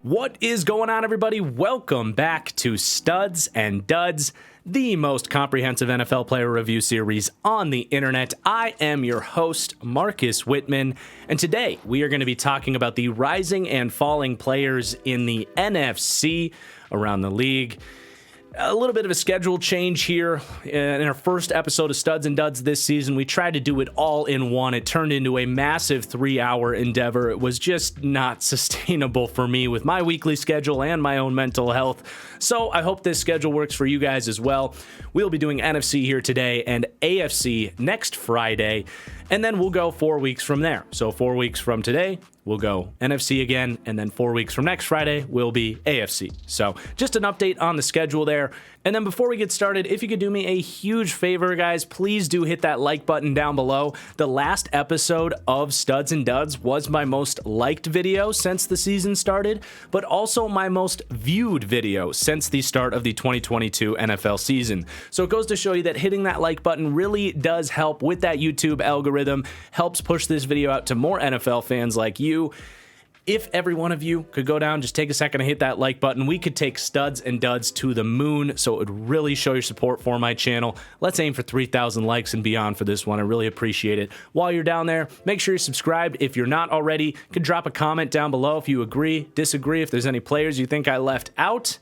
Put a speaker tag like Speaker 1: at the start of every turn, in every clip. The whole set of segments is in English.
Speaker 1: What is going on, everybody? Welcome back to Studs and Duds, the most comprehensive NFL player review series on the internet. I am your host, Marcus Whitman, and today we are going to be talking about the rising and falling players in the NFC around the league. A little bit of a schedule change here. In our first episode of Studs and Duds this season, we tried to do it all in one. It turned into a massive 3-hour endeavor. It was just not sustainable for me with my weekly schedule and my own mental health. So I hope this schedule works for you guys as well. We'll be doing NFC here today and AFC next Friday, and then we'll go 4 weeks from there. So 4 weeks from today, we'll go NFC again, and then 4 weeks from next Friday will be AFC. So just an update on the schedule there. And then before we get started, if you could do me a huge favor, guys, please do hit that like button down below. The last episode of Studs and Duds was my most liked video since the season started, but also my most viewed video since the start of the 2022 NFL season. So it goes to show you that hitting that like button really does help with that YouTube algorithm, helps push this video out to more NFL fans like you. If every one of you could go down, just take a second to hit that like button, we could take Studs and Duds to the moon, so it would really show your support for my channel. Let's aim for 3,000 likes and beyond for this one. I really appreciate it. While you're down there, make sure you're subscribed. If you're not already, you can drop a comment down below if you agree, disagree, if there's any players you think I left out.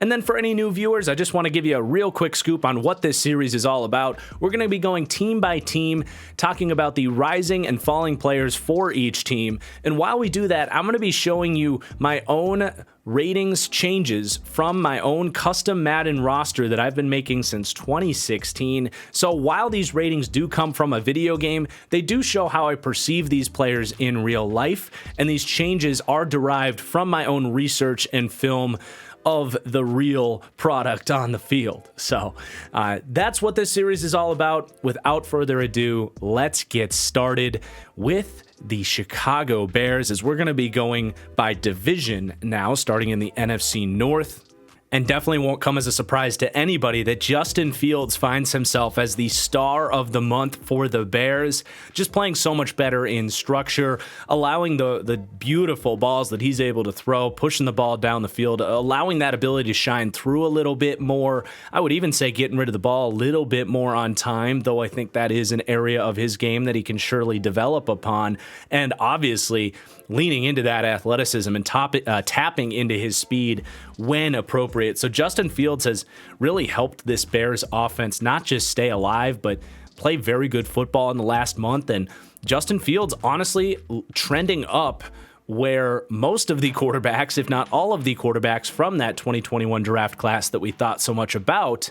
Speaker 1: And then for any new viewers, I just want to give you a real quick scoop on what this series is all about. We're going to be going team by team, talking about the rising and falling players for each team. And while we do that, I'm going to be showing you my own ratings changes from my own custom Madden roster that I've been making since 2016. So while these ratings do come from a video game, they do show how I perceive these players in real life. And these changes are derived from my own research and film of the real product on the field. So that's what this series is all about. Without further ado, let's get started with the Chicago Bears, as we're going to be going by division now, starting in the NFC North. And definitely won't come as a surprise to anybody that Justin Fields finds himself as the star of the month for the Bears, just playing so much better in structure, allowing the beautiful balls that he's able to throw, pushing the ball down the field, allowing that ability to shine through a little bit more. I would even say getting rid of the ball a little bit more on time, though I think that is an area of his game that he can surely develop upon. And obviously, leaning into that athleticism and tapping into his speed when appropriate. So Justin Fields has really helped this Bears offense not just stay alive, but play very good football in the last month. And Justin Fields, honestly, trending up where most of the quarterbacks, if not all of the quarterbacks from that 2021 draft class that we thought so much about,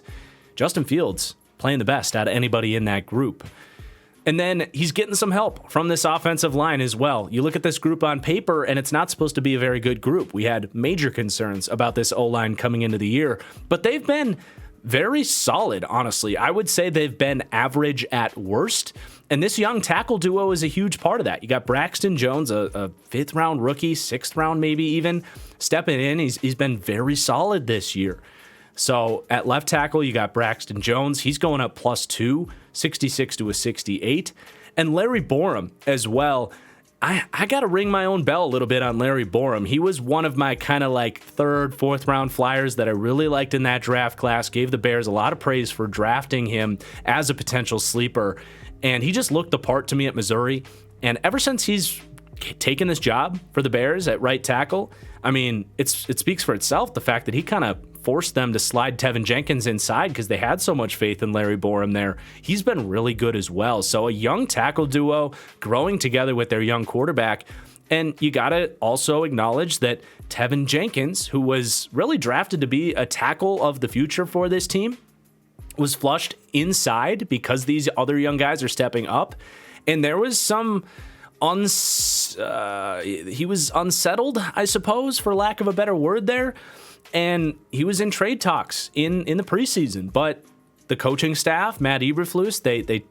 Speaker 1: Justin Fields playing the best out of anybody in that group. And then he's getting some help from this offensive line as well. You look at this group on paper, and it's not supposed to be a very good group. We had major concerns about this O-line coming into the year, but they've been very solid, honestly. I would say they've been average at worst, and this young tackle duo is a huge part of that. You got Braxton Jones, a fifth-round rookie, sixth round maybe even, stepping in. He's been very solid this year. So at left tackle, you got Braxton Jones. He's going up +2, 66 to a 68. And Larry Borom as well. I got to ring my own bell a little bit on Larry Borom. He was one of my kind of like third, fourth round flyers that I really liked in that draft class. Gave the Bears a lot of praise for drafting him as a potential sleeper. And he just looked the part to me at Missouri. And ever since he's taken this job for the Bears at right tackle, I mean, it speaks for itself, the fact that he kind of forced them to slide Tevin Jenkins inside because they had so much faith in Larry Borom there. He's been really good as well. So a young tackle duo growing together with their young quarterback. And you got to also acknowledge that Tevin Jenkins, who was really drafted to be a tackle of the future for this team, was flushed inside because these other young guys are stepping up. And there was some he was unsettled, I suppose, for lack of a better word there. And he was in trade talks in the preseason, but the coaching staff, Matt Eberflus, they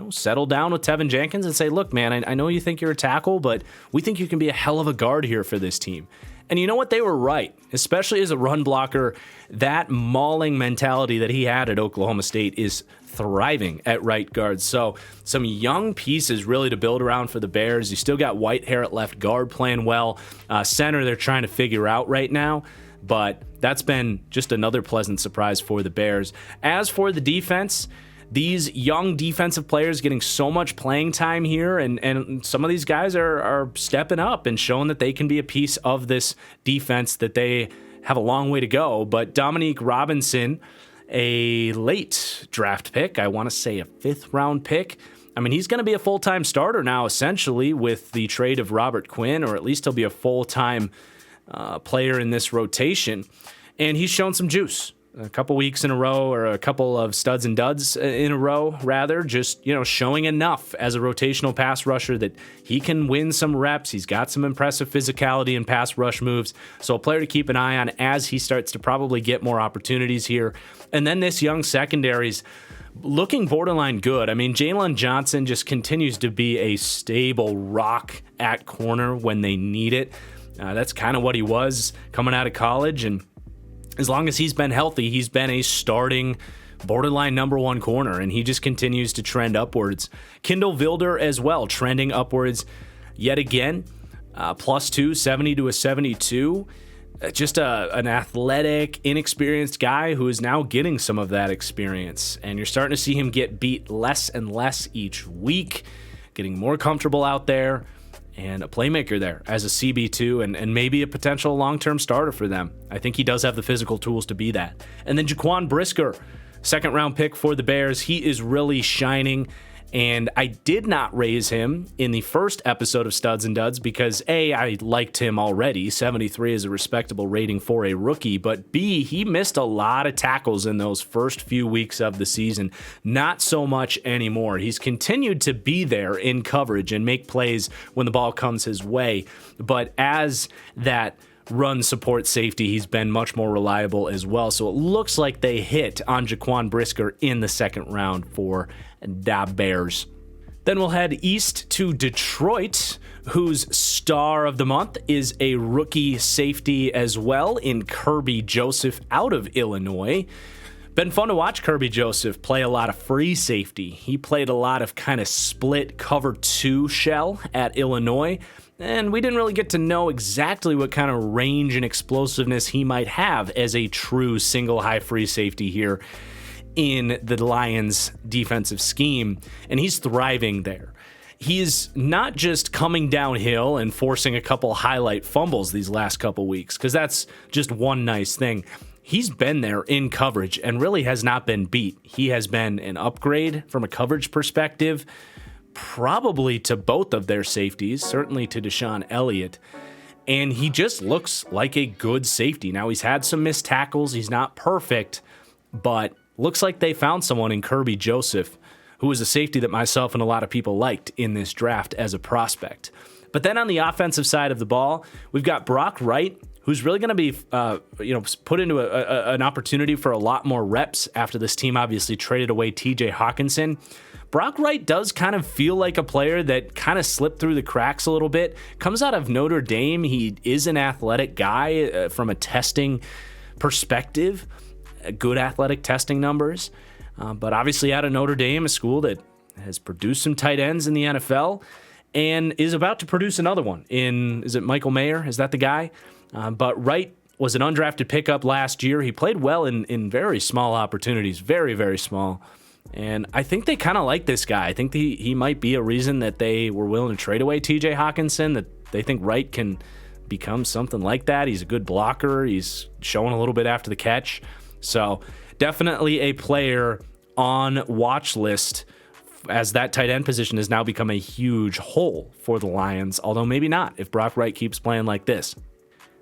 Speaker 1: settle down with Tevin Jenkins and say, look, man, I know you think you're a tackle, but we think you can be a hell of a guard here for this team. And you know what? They were right, especially as a run blocker. That mauling mentality that he had at Oklahoma State is thriving at right guard. So some young pieces really to build around for the Bears. You still got Whitehair at left guard playing well. Center, they're trying to figure out right now. But that's been just another pleasant surprise for the Bears. As for the defense, these young defensive players getting so much playing time here, and some of these guys are stepping up and showing that they can be a piece of this defense, that they have a long way to go. But Dominique Robinson, a late draft pick, I want to say a 5th-round pick. I mean, he's going to be a full-time starter now, essentially, with the trade of Robert Quinn, or at least he'll be a full-time player in this rotation. And he's shown some juice. A couple weeks in a row, or a couple of studs and duds in a row, rather, just, showing enough as a rotational pass rusher that he can win some reps. He's got some impressive physicality and pass rush moves. So a player to keep an eye on as he starts to probably get more opportunities here. And then this young secondary's looking borderline good. I mean, Jalen Johnson just continues to be a stable rock at corner when they need it. That's kind of what he was coming out of college, and as long as he's been healthy, he's been a starting borderline number 1 corner, and he just continues to trend upwards. Kindle Vilder as well, trending upwards yet again. +2, 70 to a 72. Just an athletic, inexperienced guy who is now getting some of that experience. And you're starting to see him get beat less and less each week, getting more comfortable out there. And a playmaker there as a CB2 and maybe a potential long-term starter for them. I think he does have the physical tools to be that. And then Jaquan Brisker, 2nd-round pick for the Bears. He is really shining. And I did not raise him in the first episode of Studs and Duds because A, I liked him already. 73 is a respectable rating for a rookie. But B, he missed a lot of tackles in those first few weeks of the season. Not so much anymore. He's continued to be there in coverage and make plays when the ball comes his way. But as that run support safety, he's been much more reliable as well. So it looks like they hit on Jaquan Brisker in the 2nd round for the Bears. Then we'll head east to Detroit, whose star of the month is a rookie safety as well in Kirby Joseph out of Illinois. Been fun to watch Kirby Joseph play a lot of free safety. He played a lot of kind of split cover 2 shell at Illinois, and we didn't really get to know exactly what kind of range and explosiveness he might have as a true single high free safety here in the Lions defensive scheme, and he's thriving there. He's not just coming downhill and forcing a couple highlight fumbles these last couple weeks, because that's just one nice thing. He's been there in coverage and really has not been beat. He has been an upgrade from a coverage perspective, probably to both of their safeties, certainly to Deshaun Elliott. And he just looks like a good safety. Now, he's had some missed tackles. He's not perfect, but looks like they found someone in Kirby Joseph, who was a safety that myself and a lot of people liked in this draft as a prospect. But then on the offensive side of the ball, we've got Brock Wright, who's really going to be put into an opportunity for a lot more reps after this team obviously traded away TJ Hawkinson. Brock Wright does kind of feel like a player that kind of slipped through the cracks a little bit. Comes out of Notre Dame. He is an athletic guy from a testing perspective. Good athletic testing numbers. But obviously out of Notre Dame, a school that has produced some tight ends in the NFL and is about to produce another one is it Michael Mayer? Is that the guy? But Wright was an undrafted pickup last year. He played well in very small opportunities, very, very small. And I think they kind of like this guy. I think he might be a reason that they were willing to trade away TJ Hawkinson, that they think Wright can become something like that. He's a good blocker. He's showing a little bit after the catch. So definitely a player on watch list, as that tight end position has now become a huge hole for the Lions, although maybe not if Brock Wright keeps playing like this.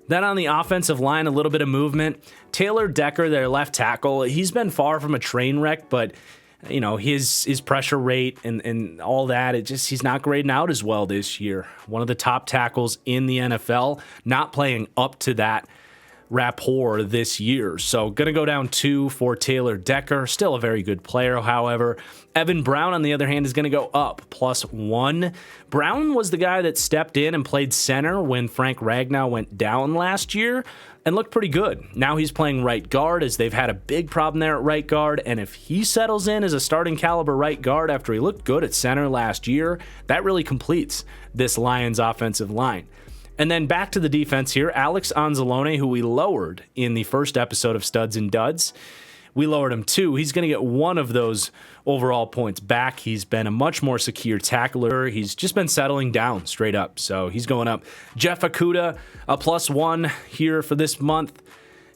Speaker 1: Then on the offensive line, a little bit of movement. Taylor Decker, their left tackle, he's been far from a train wreck, but his pressure rate and all that, he's not grading out as well this year. One of the top tackles in the NFL, not playing up to that rapport this year. So going to go down 2 for Taylor Decker. Still a very good player, however. Evan Brown, on the other hand, is going to go up +1. Brown was the guy that stepped in and played center when Frank Ragnow went down last year and looked pretty good. Now he's playing right guard, as they've had a big problem there at right guard, and if he settles in as a starting caliber right guard after he looked good at center last year, that really completes this Lions offensive line. And then back to the defense here, Alex Anzalone, who we lowered in the first episode of Studs and Duds. We lowered him 2. He's going to get 1 of those overall points back. He's been a much more secure tackler. He's just been settling down straight up, so he's going up. Jeff Okudah, a +1 here for this month.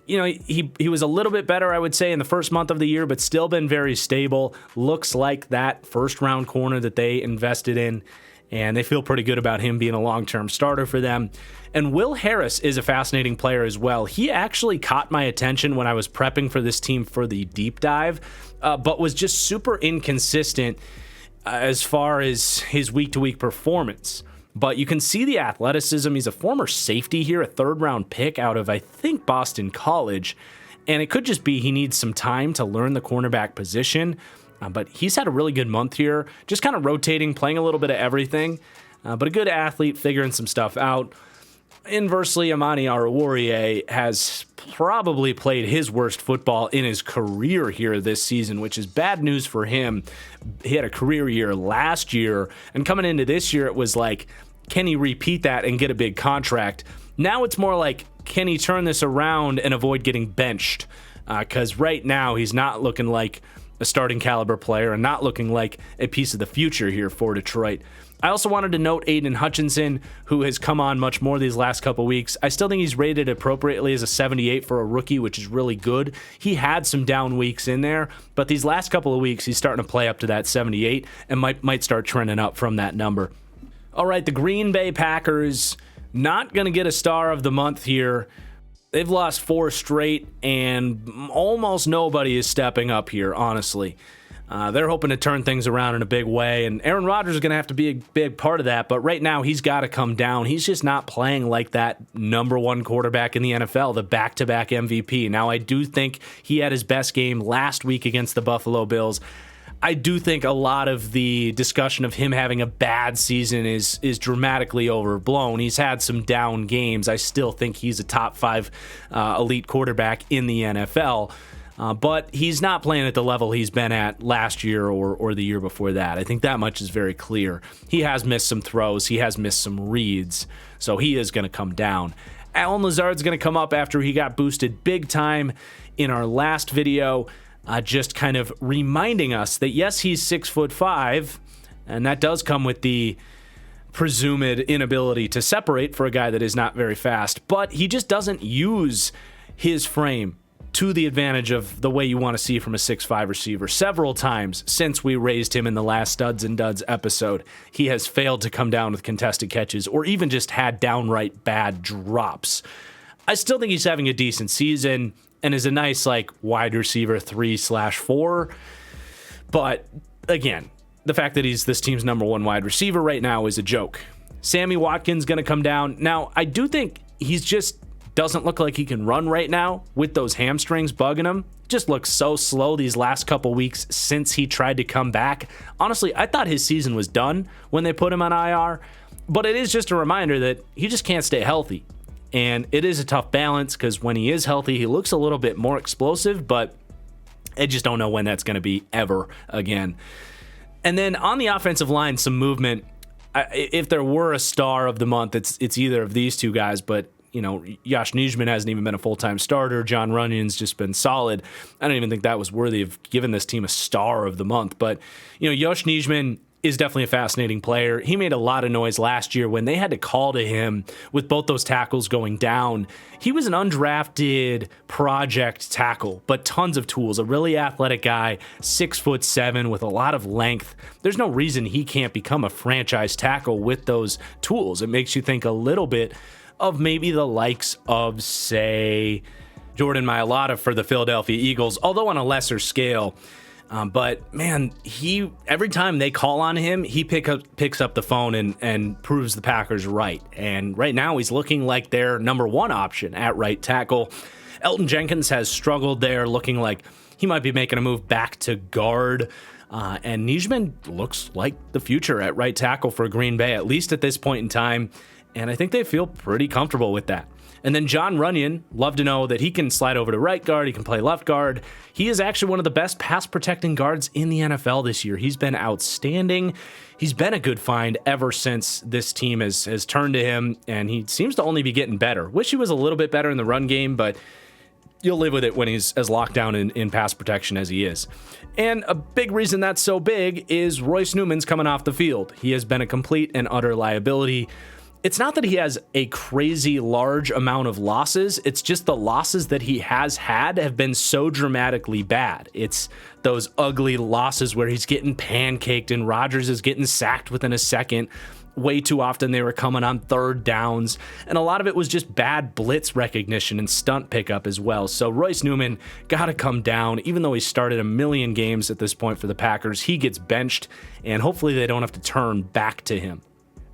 Speaker 1: You know, he was a little bit better, I would say, in the first month of the year, but still been very stable. Looks like that first-round corner that they invested in, and they feel pretty good about him being a long-term starter for them. And Will Harris is a fascinating player as well. He actually caught my attention when I was prepping for this team for the deep dive, but was just super inconsistent as far as his week-to-week performance. But you can see the athleticism. He's a former safety here, a 3rd-round pick out of, I think, Boston College. And it could just be he needs some time to learn the cornerback position. But he's had a really good month here, just kind of rotating, playing a little bit of everything. But a good athlete, figuring some stuff out. Inversely, Amani Oruwariye has probably played his worst football in his career here this season, which is bad news for him. He had a career year last year, and coming into this year, it was like, can he repeat that and get a big contract? Now it's more like, can he turn this around and avoid getting benched? Because right now, he's not looking like a starting caliber player and not looking like a piece of the future here for Detroit. I also wanted to note Aiden Hutchinson, who has come on much more these last couple weeks. I still think he's rated appropriately as a 78 for a rookie, which is really good. He had some down weeks in there, but these last couple of weeks, he's starting to play up to that 78 and might start trending up from that number. All right, the Green Bay Packers, not going to get a star of the month here. They've lost 4 straight, and almost nobody is stepping up here, honestly. They're hoping to turn things around in a big way, and Aaron Rodgers is going to have to be a big part of that, but right now he's got to come down. He's just not playing like that number 1 quarterback in the NFL, the back-to-back MVP. Now, I do think he had his best game last week against the Buffalo Bills. I do think a lot of the discussion of him having a bad season is dramatically overblown. He's had some down games. I still think he's a top 5 elite quarterback in the NFL. But he's not playing at the level he's been at last year or the year before that. I think that much is very clear. He has missed some throws. He has missed some reads. So he is going to come down. Allen Lazard's going to come up after he got boosted big time in our last video. Just kind of reminding us that, yes, he's 6'5", and that does come with the presumed inability to separate for a guy that is not very fast, but he just doesn't use his frame to the advantage of the way you want to see from a 6'5" receiver. Several times since we raised him in the last Studs and Duds episode, he has failed to come down with contested catches or even just had downright bad drops. I still think he's having a decent season and is a nice wide receiver 3/4. But again, the fact that he's this team's number 1 wide receiver right now is a joke. Sammy Watkins going to come down. Now, I do think he's just doesn't look like he can run right now with those hamstrings bugging him. Just looks so slow these last couple weeks since he tried to come back. Honestly, I thought his season was done when they put him on IR, but it is just a reminder that he just can't stay healthy. And it is a tough balance because when he is healthy, he looks a little bit more explosive, but I just don't know when that's going to be ever again. And then on the offensive line, some movement. If there were a star of the month, it's either of these 2 guys, but Josh Nijman hasn't even been a full-time starter. John Runyon's just been solid. I don't even think that was worthy of giving this team a star of the month. But, Josh Nijman is definitely a fascinating player. He made a lot of noise last year when they had to call to him with both those tackles going down. He was an undrafted project tackle, but tons of tools. A really athletic guy, 6'7" with a lot of length. There's no reason he can't become a franchise tackle with those tools. It makes you think a little bit of maybe the likes of, say, Jordan Mailata for the Philadelphia Eagles, although on a lesser scale. But man, every time they call on him, he picks up the phone and proves the Packers right. And right now he's looking like their number one option at right tackle. Elton Jenkins has struggled there, looking like he might be making a move back to guard. And Nijman looks like the future at right tackle for Green Bay, at least at this point in time. And I think they feel pretty comfortable with that. And then John Runyon, love to know that he can slide over to right guard. He can play left guard. He is actually one of the best pass protecting guards in the NFL this year. He's been outstanding. He's been a good find ever since this team has turned to him, and he seems to only be getting better. Wish he was a little bit better in the run game, but you'll live with it when he's as locked down in pass protection as he is. And a big reason that's so big is Royce Newman's coming off the field. He has been a complete and utter liability. It's not that he has a crazy large amount of losses. It's just the losses that he has had have been so dramatically bad. It's those ugly losses where he's getting pancaked and Rodgers is getting sacked within a second. Way too often they were coming on third downs, and a lot of it was just bad blitz recognition and stunt pickup as well. So Royce Newman got to come down. Even though he started a million games at this point for the Packers, he gets benched, and hopefully they don't have to turn back to him.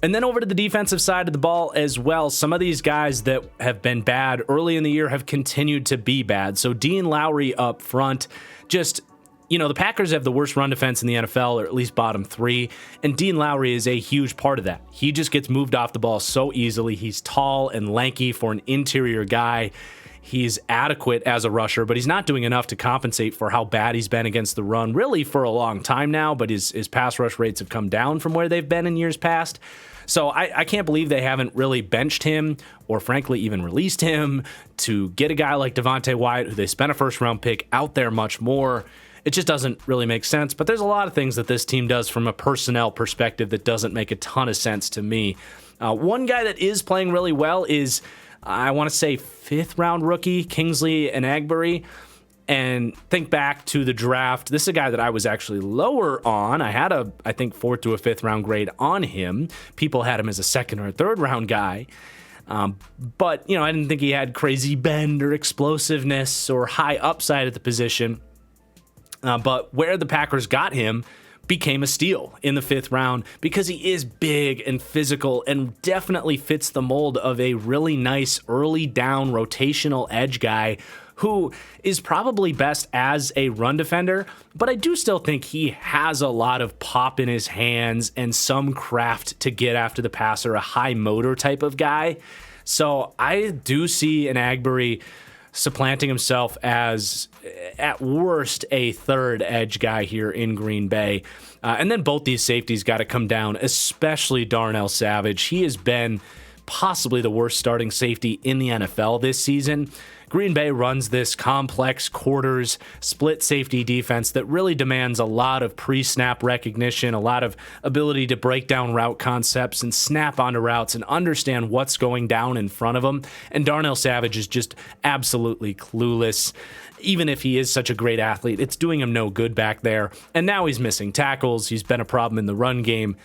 Speaker 1: And then over to the defensive side of the ball as well, some of these guys that have been bad early in the year have continued to be bad. So Dean Lowry up front, the Packers have the worst run defense in the NFL, or at least bottom three, and Dean Lowry is a huge part of that. He just gets moved off the ball so easily. He's tall and lanky for an interior guy. He's adequate as a rusher, but he's not doing enough to compensate for how bad he's been against the run, really for a long time now, but his pass rush rates have come down from where they've been in years past. So I can't believe they haven't really benched him or frankly even released him to get a guy like Devontae Wyatt, who they spent a first-round pick, out there much more. It just doesn't really make sense, but there's a lot of things that this team does from a personnel perspective that doesn't make a ton of sense to me. One guy that is playing really well is, I want to say, fifth-round rookie Kingsley Enagbare. And think back to the draft. This is a guy that I was actually lower on. I had I think, fourth to a fifth round grade on him. People had him as a second or third round guy. But, I didn't think he had crazy bend or explosiveness or high upside at the position. But where the Packers got him became a steal in the fifth round because he is big and physical and definitely fits the mold of a really nice early down rotational edge guy who is probably best as a run defender, but I do still think he has a lot of pop in his hands and some craft to get after the passer, a high motor type of guy. So I do see Enagbare supplanting himself as, at worst, a third edge guy here in Green Bay. And then both these safeties got to come down, especially Darnell Savage. He has been possibly the worst starting safety in the NFL this season. Green Bay runs this complex quarters split safety defense that really demands a lot of pre-snap recognition, a lot of ability to break down route concepts and snap onto routes and understand what's going down in front of them. And Darnell Savage is just absolutely clueless. Even if he is such a great athlete, it's doing him no good back there. And now he's missing tackles. He's been a problem in the run game.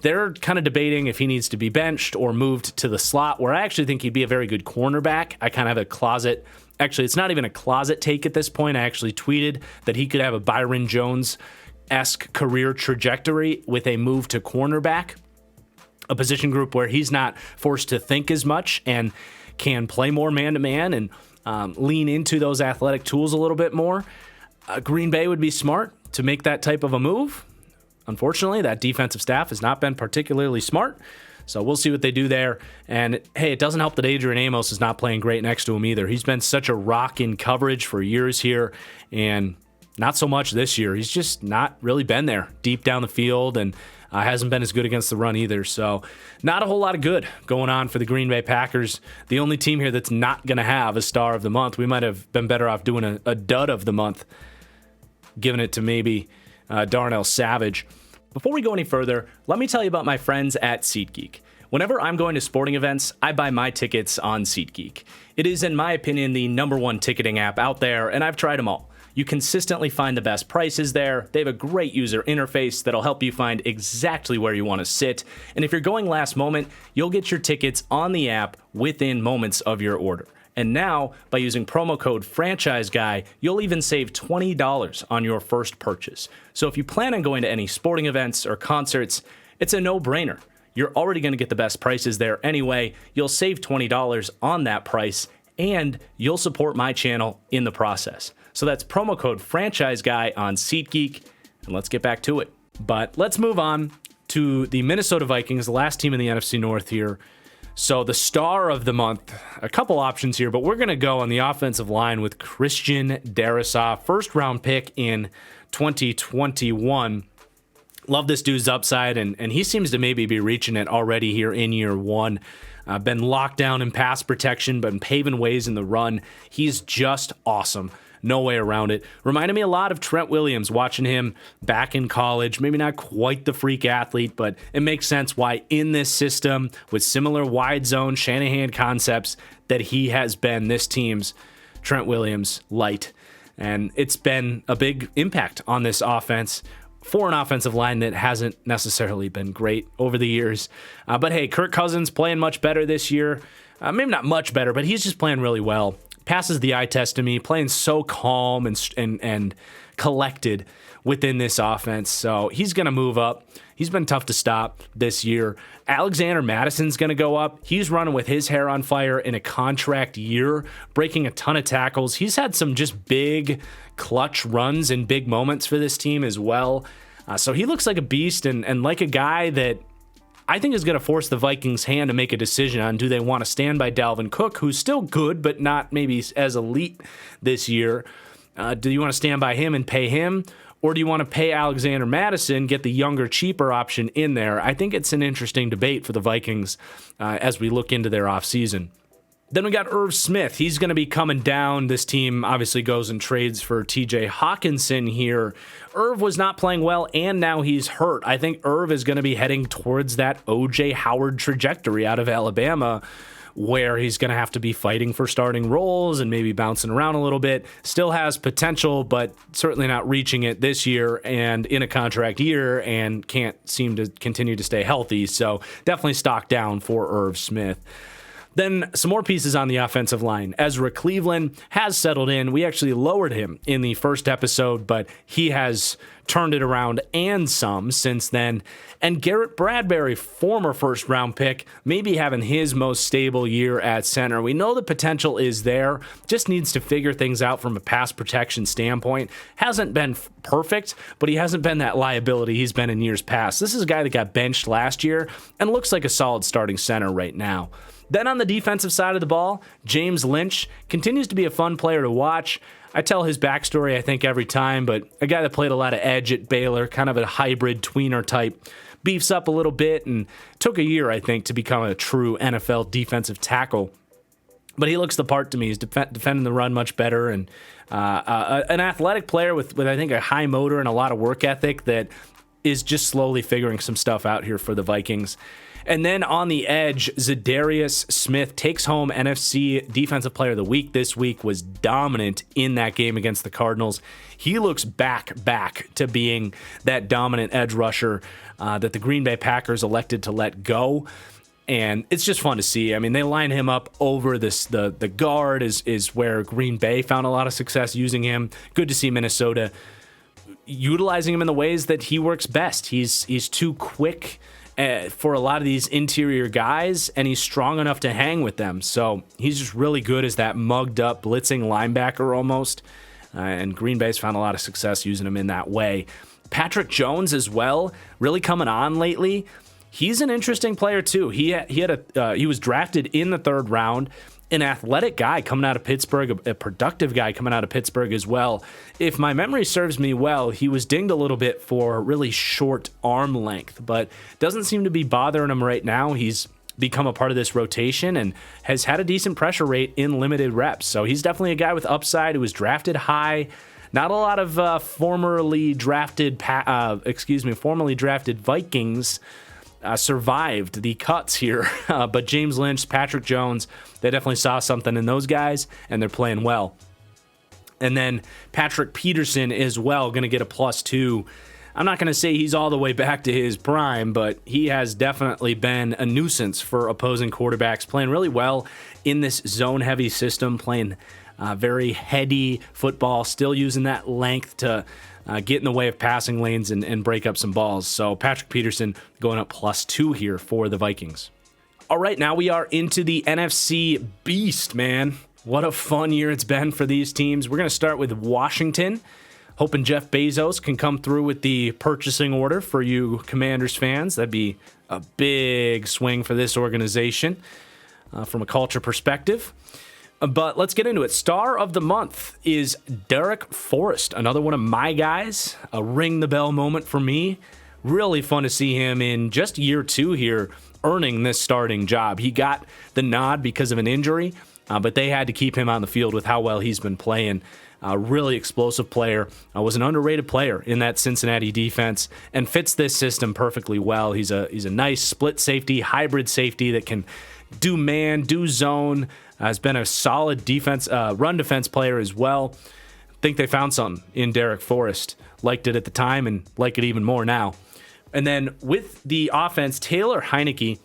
Speaker 1: They're kind of debating if he needs to be benched or moved to the slot, where I actually think he'd be a very good cornerback. I kind of have a closet. Actually, it's not even a closet take at this point. I actually tweeted that he could have a Byron Jones-esque career trajectory with a move to cornerback, a position group where he's not forced to think as much and can play more man-to-man and lean into those athletic tools a little bit more. Green Bay would be smart to make that type of a move. Unfortunately, that defensive staff has not been particularly smart, so we'll see what they do there. And, hey, it doesn't help that Adrian Amos is not playing great next to him either. He's been such a rock in coverage for years here, and not so much this year. He's just not really been there deep down the field and hasn't been as good against the run either. So not a whole lot of good going on for the Green Bay Packers. The only team here that's not going to have a star of the month. We might have been better off doing a dud of the month, giving it to maybe Darnell Savage. Before we go any further, let me tell you about my friends at SeatGeek. Whenever I'm going to sporting events, I buy my tickets on SeatGeek. It is, in my opinion, the #1 ticketing app out there, and I've tried them all. You consistently find the best prices there. They have a great user interface that'll help you find exactly where you want to sit. And if you're going last moment, you'll get your tickets on the app within moments of your order. And now, by using promo code FranchiseGuy, you'll even save $20 on your first purchase. So if you plan on going to any sporting events or concerts, it's a no-brainer. You're already going to get the best prices there anyway. You'll save $20 on that price, and you'll support my channel in the process. So that's promo code FranchiseGuy on SeatGeek, and let's get back to it. But let's move on to the Minnesota Vikings, the last team in the NFC North here. So the star of the month, a couple options here, but we're going to go on the offensive line with Christian Darrisaw, first-round pick in 2021. Love this dude's upside, and he seems to maybe be reaching it already here in year one. Been locked down in pass protection, but paving ways in the run. He's just awesome. No way around it. Reminded me a lot of Trent Williams, watching him back in college. Maybe not quite the freak athlete, but it makes sense why in this system with similar wide zone Shanahan concepts that he has been this team's Trent Williams light. And it's been a big impact on this offense for an offensive line that hasn't necessarily been great over the years. But hey, Kirk Cousins playing much better this year. Maybe not much better, but he's just playing really well. Passes the eye test to me, playing so calm and collected within this offense. So he's going to move up. He's been tough to stop this year. Alexander Madison's going to go up. He's running with his hair on fire in a contract year, breaking a ton of tackles. He's had some just big clutch runs and big moments for this team as well. So he looks like a beast and like a guy that I think is going to force the Vikings' hand to make a decision on do they want to stand by Dalvin Cook, who's still good, but not maybe as elite this year. Do you want to stand by him and pay him? Or do you want to pay Alexander Madison, get the younger, cheaper option in there? I think it's an interesting debate for the Vikings as we look into their offseason. Then we got Irv Smith. He's going to be coming down. This team obviously goes and trades for TJ Hawkinson here. Irv was not playing well, and now he's hurt. I think Irv is going to be heading towards that O.J. Howard trajectory out of Alabama, where he's going to have to be fighting for starting roles and maybe bouncing around a little bit. Still has potential, but certainly not reaching it this year and in a contract year and can't seem to continue to stay healthy. So definitely stock down for Irv Smith. Then some more pieces on the offensive line. Ezra Cleveland has settled in. We actually lowered him in the first episode, but he has turned it around and some since then. And Garrett Bradbury, former first-round pick, maybe having his most stable year at center. We know the potential is there, just needs to figure things out from a pass protection standpoint. Hasn't been perfect, but he hasn't been that liability he's been in years past. This is a guy that got benched last year and looks like a solid starting center right now. Then on the defensive side of the ball, James Lynch continues to be a fun player to watch. I tell his backstory, I think, every time, but a guy that played a lot of edge at Baylor, kind of a hybrid tweener type, beefs up a little bit and took a year, I think, to become a true NFL defensive tackle. But he looks the part to me. He's defending the run much better and an athletic player with, I think, a high motor and a lot of work ethic that is just slowly figuring some stuff out here for the Vikings. And then on the edge, Zadarius Smith takes home NFC Defensive Player of the Week this week, was dominant in that game against the Cardinals. He looks back to being that dominant edge rusher that the Green Bay Packers elected to let go. And it's just fun to see. I mean, they line him up over this. The guard is where Green Bay found a lot of success using him. Good to see Minnesota utilizing him in the ways that he works best. He's too quick for a lot of these interior guys, and he's strong enough to hang with them. So he's just really good as that mugged up blitzing linebacker almost. And Green Bay's found a lot of success using him in that way. Patrick Jones as well, really coming on lately. He's an interesting player too. He was drafted in the third round. An athletic guy coming out of Pittsburgh, a productive guy coming out of Pittsburgh as well. If my memory serves me well, he was dinged a little bit for really short arm length, but doesn't seem to be bothering him right now. He's become a part of this rotation and has had a decent pressure rate in limited reps. So he's definitely a guy with upside who was drafted high. Not a lot of formerly drafted Vikings survived the cuts here, but James Lynch, Patrick Jones, they definitely saw something in those guys, and they're playing well. And then Patrick Peterson as well, going to get a +2. I'm not going to say he's all the way back to his prime, but he has definitely been a nuisance for opposing quarterbacks, playing really well in this zone-heavy system, playing very heady football, still using that length to get in the way of passing lanes and break up some balls. So Patrick Peterson going up +2 here for the Vikings. All right, now we are into the NFC Beast, man. What a fun year it's been for these teams. We're going to start with Washington. Hoping Jeff Bezos can come through with the purchasing order for you Commanders fans. That'd be a big swing for this organization from a culture perspective. But let's get into it. Star of the month is Derek Forrest, another one of my guys. A ring the bell moment for me. Really fun to see him in just year 2 here earning this starting job. He got the nod because of an injury, but they had to keep him on the field with how well he's been playing. A really explosive player, was an underrated player in that Cincinnati defense and fits this system perfectly well. He's a nice split safety, hybrid safety that can do man, do zone. Has been a solid defense, run defense player as well. Think they found something in Derek Forrest. Liked it at the time and like it even more now. And then with the offense, Taylor Heineke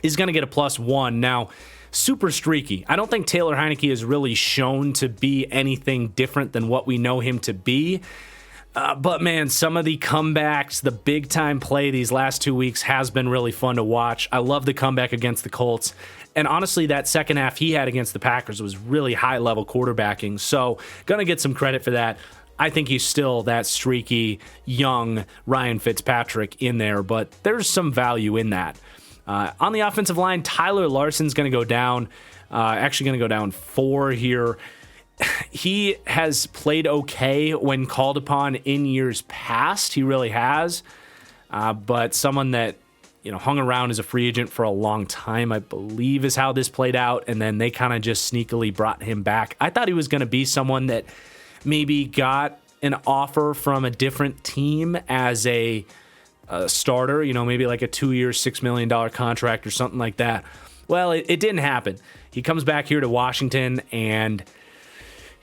Speaker 1: is going to get a +1. Now, super streaky. I don't think Taylor Heineke has really shown to be anything different than what we know him to be. But man, some of the comebacks, the big time play these last 2 weeks has been really fun to watch. I love the comeback against the Colts. And honestly, that second half he had against the Packers was really high level quarterbacking. So gonna get some credit for that. I think he's still that streaky, young Ryan Fitzpatrick in there, but there's some value in that. On the offensive line, Tyler Larson's going to go down. Actually going to go down 4 here. He has played okay when called upon in years past. He really has. But someone that hung around as a free agent for a long time, I believe, is how this played out. And then they kind of just sneakily brought him back. I thought he was going to be someone that maybe got an offer from a different team as a starter, maybe like a 2-year, $6 million contract or something like that. Well, it didn't happen. He comes back here to Washington, and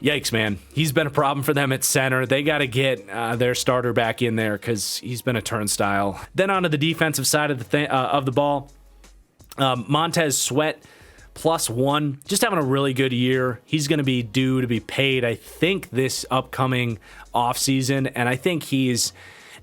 Speaker 1: yikes, man. He's been a problem for them at center. They got to get their starter back in there because he's been a turnstile. Then onto the defensive side of the ball, Montez Sweat +1, just having a really good year. He's going to be due to be paid, I think, this upcoming offseason, and I think he's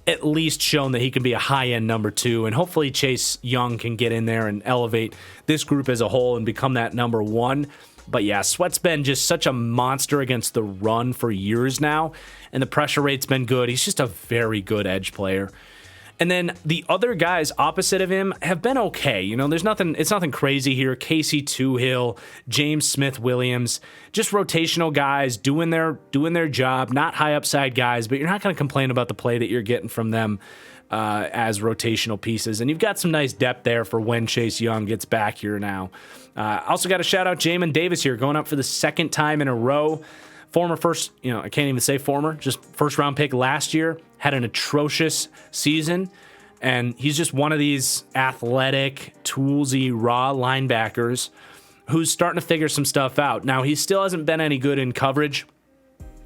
Speaker 1: at least shown that he can be a high-end number 2, and hopefully Chase Young can get in there and elevate this group as a whole and become that number 1. But yeah, Sweat's been just such a monster against the run for years now, and the pressure rate's been good. He's just a very good edge player. And then the other guys opposite of him have been okay. There's nothing. It's nothing crazy here. Casey Toohill, James Smith-Williams, just rotational guys doing their job. Not high upside guys, but you're not going to complain about the play that you're getting from them as rotational pieces. And you've got some nice depth there for when Chase Young gets back here now. Also got to shout out Jamin Davis here, going up for the second time in a row. Former first, I can't even say former, just first round pick last year, had an atrocious season, and he's just one of these athletic, toolsy, raw linebackers who's starting to figure some stuff out. Now, he still hasn't been any good in coverage.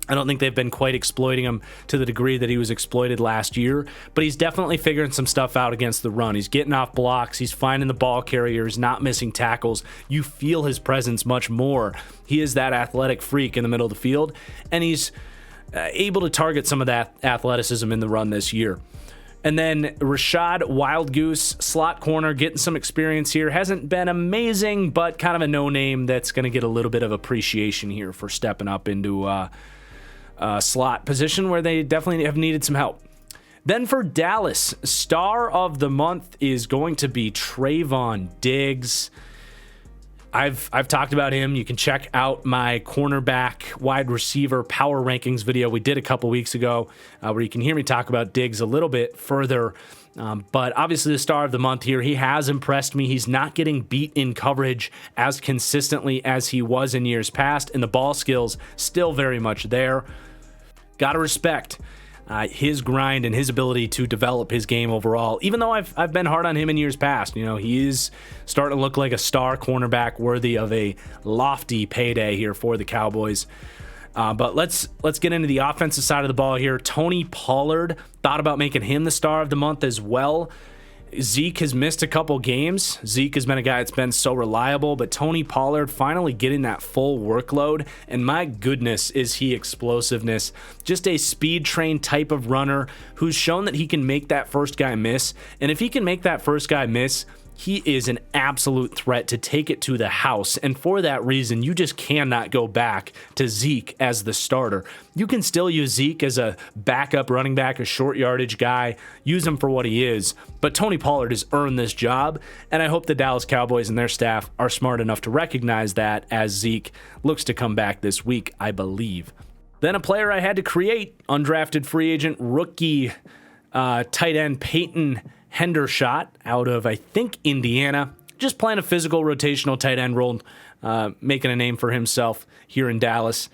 Speaker 1: I don't think they've been quite exploiting him to the degree that he was exploited last year, but he's definitely figuring some stuff out against the run. He's getting off blocks. He's finding the ball carriers, not missing tackles. You feel his presence much more. He is that athletic freak in the middle of the field, and he's able to target some of that athleticism in the run this year. And then Rashad Wild Goose, slot corner, getting some experience here. Hasn't been amazing, but kind of a no-name that's going to get a little bit of appreciation here for stepping up into slot position where they definitely have needed some help. Then for Dallas, star of the month is going to be Trayvon Diggs. I've talked about him. You can check out my cornerback wide receiver power rankings video we did a couple weeks ago where you can hear me talk about Diggs a little bit further. But obviously the star of the month here, he has impressed me. He's not getting beat in coverage as consistently as he was in years past, and the ball skills still very much there. Got to respect his grind and his ability to develop his game overall. Even though I've been hard on him in years past, he is starting to look like a star cornerback worthy of a lofty payday here for the Cowboys. But let's get into the offensive side of the ball here. Tony Pollard, thought about making him the star of the month as well. Zeke has missed a couple games. Zeke has been a guy that's been so reliable, but Tony Pollard finally getting that full workload, and my goodness, is he explosiveness. Just a speed train type of runner who's shown that he can make that first guy miss, and if he can make that first guy miss, he is an absolute threat to take it to the house, and for that reason, you just cannot go back to Zeke as the starter. You can still use Zeke as a backup running back, a short yardage guy, use him for what he is, but Tony Pollard has earned this job, and I hope the Dallas Cowboys and their staff are smart enough to recognize that as Zeke looks to come back this week, I believe. Then a player I had to create, undrafted free agent rookie tight end Peyton Hendershot out of, I think, Indiana, just playing a physical rotational tight end role, making a name for himself here in Dallas.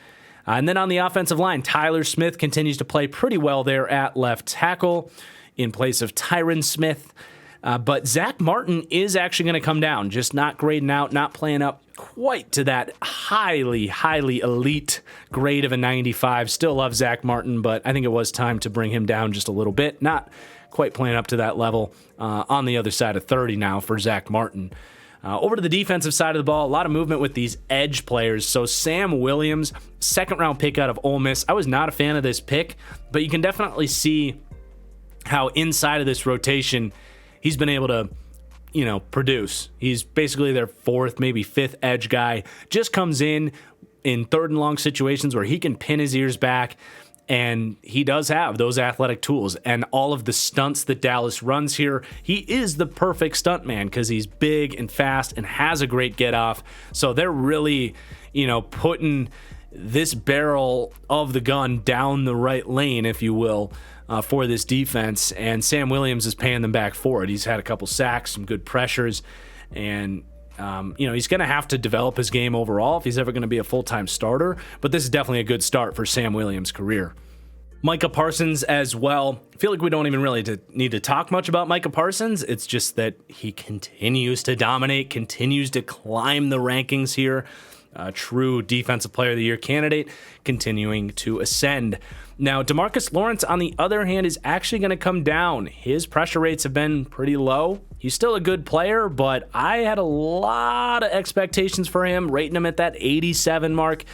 Speaker 1: And then on the offensive line, Tyler Smith continues to play pretty well there at left tackle in place of Tyron Smith. But Zach Martin is actually going to come down, just not grading out, not playing up quite to that highly, highly elite grade of a 95. Still love Zach Martin, but I think it was time to bring him down just a little bit. Not quite playing up to that level on the other side of 30 now for Zach Martin. Over to the defensive side of the ball, a lot of movement with these edge players. So Sam Williams, second-round pick out of Ole Miss. I was not a fan of this pick, but you can definitely see how inside of this rotation he's been able to, produce. He's basically their fourth, maybe fifth edge guy. Just comes in third and long situations where he can pin his ears back, and he does have those athletic tools and all of the stunts that Dallas runs here. He is the perfect stunt man because he's big and fast and has a great get off. So they're really, putting this barrel of the gun down the right lane, if you will, for this defense. And Sam Williams is paying them back for it. He's had a couple sacks, some good pressures, and he's going to have to develop his game overall if he's ever going to be a full-time starter, but this is definitely a good start for Sam Williams' career. Micah Parsons as well. I feel like we don't even really need to talk much about Micah Parsons. It's just that he continues to dominate, continues to climb the rankings here. A true Defensive Player of the Year candidate, continuing to ascend. Now, DeMarcus Lawrence, on the other hand, is actually going to come down. His pressure rates have been pretty low. He's still a good player, but I had a lot of expectations for him, rating him at that 87 mark.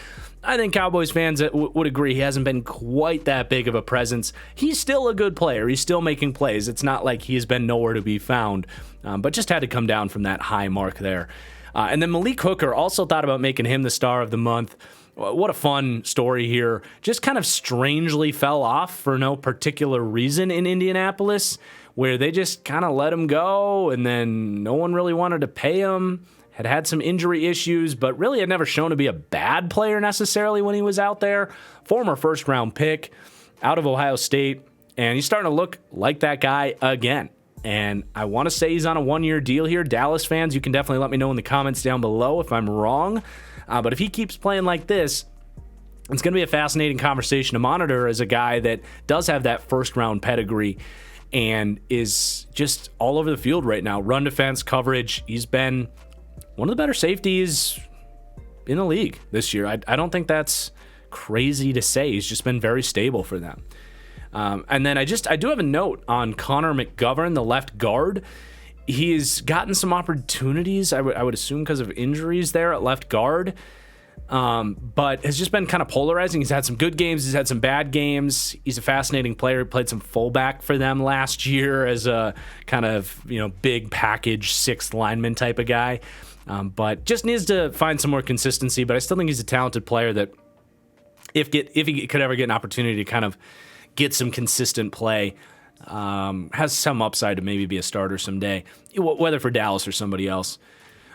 Speaker 1: I think Cowboys fans would agree he hasn't been quite that big of a presence. He's still a good player. He's still making plays. It's not like he's been nowhere to be found, but just had to come down from that high mark there. And then Malik Hooker, also thought about making him the star of the month. What a fun story here. Just kind of strangely fell off for no particular reason in Indianapolis, where they just kind of let him go, and then no one really wanted to pay him. Had some injury issues, but really had never shown to be a bad player necessarily when he was out there. Former first-round pick out of Ohio State, and he's starting to look like that guy again. And I want to say he's on a one-year deal here. Dallas fans, you can definitely let me know in the comments down below if I'm wrong. But if he keeps playing like this, it's going to be a fascinating conversation to monitor as a guy that does have that first-round pedigree and is just all over the field right now. Run defense, coverage. He's been one of the better safeties in the league this year. I don't think that's crazy to say. He's just been very stable for them. And then I do have a note on Connor McGovern, the left guard. He's gotten some opportunities, I would assume because of injuries there at left guard, but has just been kind of polarizing. He's had some good games. He's had some bad games. He's a fascinating player. He played some fullback for them last year as a kind of, big package sixth lineman type of guy, but just needs to find some more consistency. But I still think he's a talented player that if he could ever get an opportunity to kind of get some consistent play, has some upside to maybe be a starter someday, whether for Dallas or somebody else.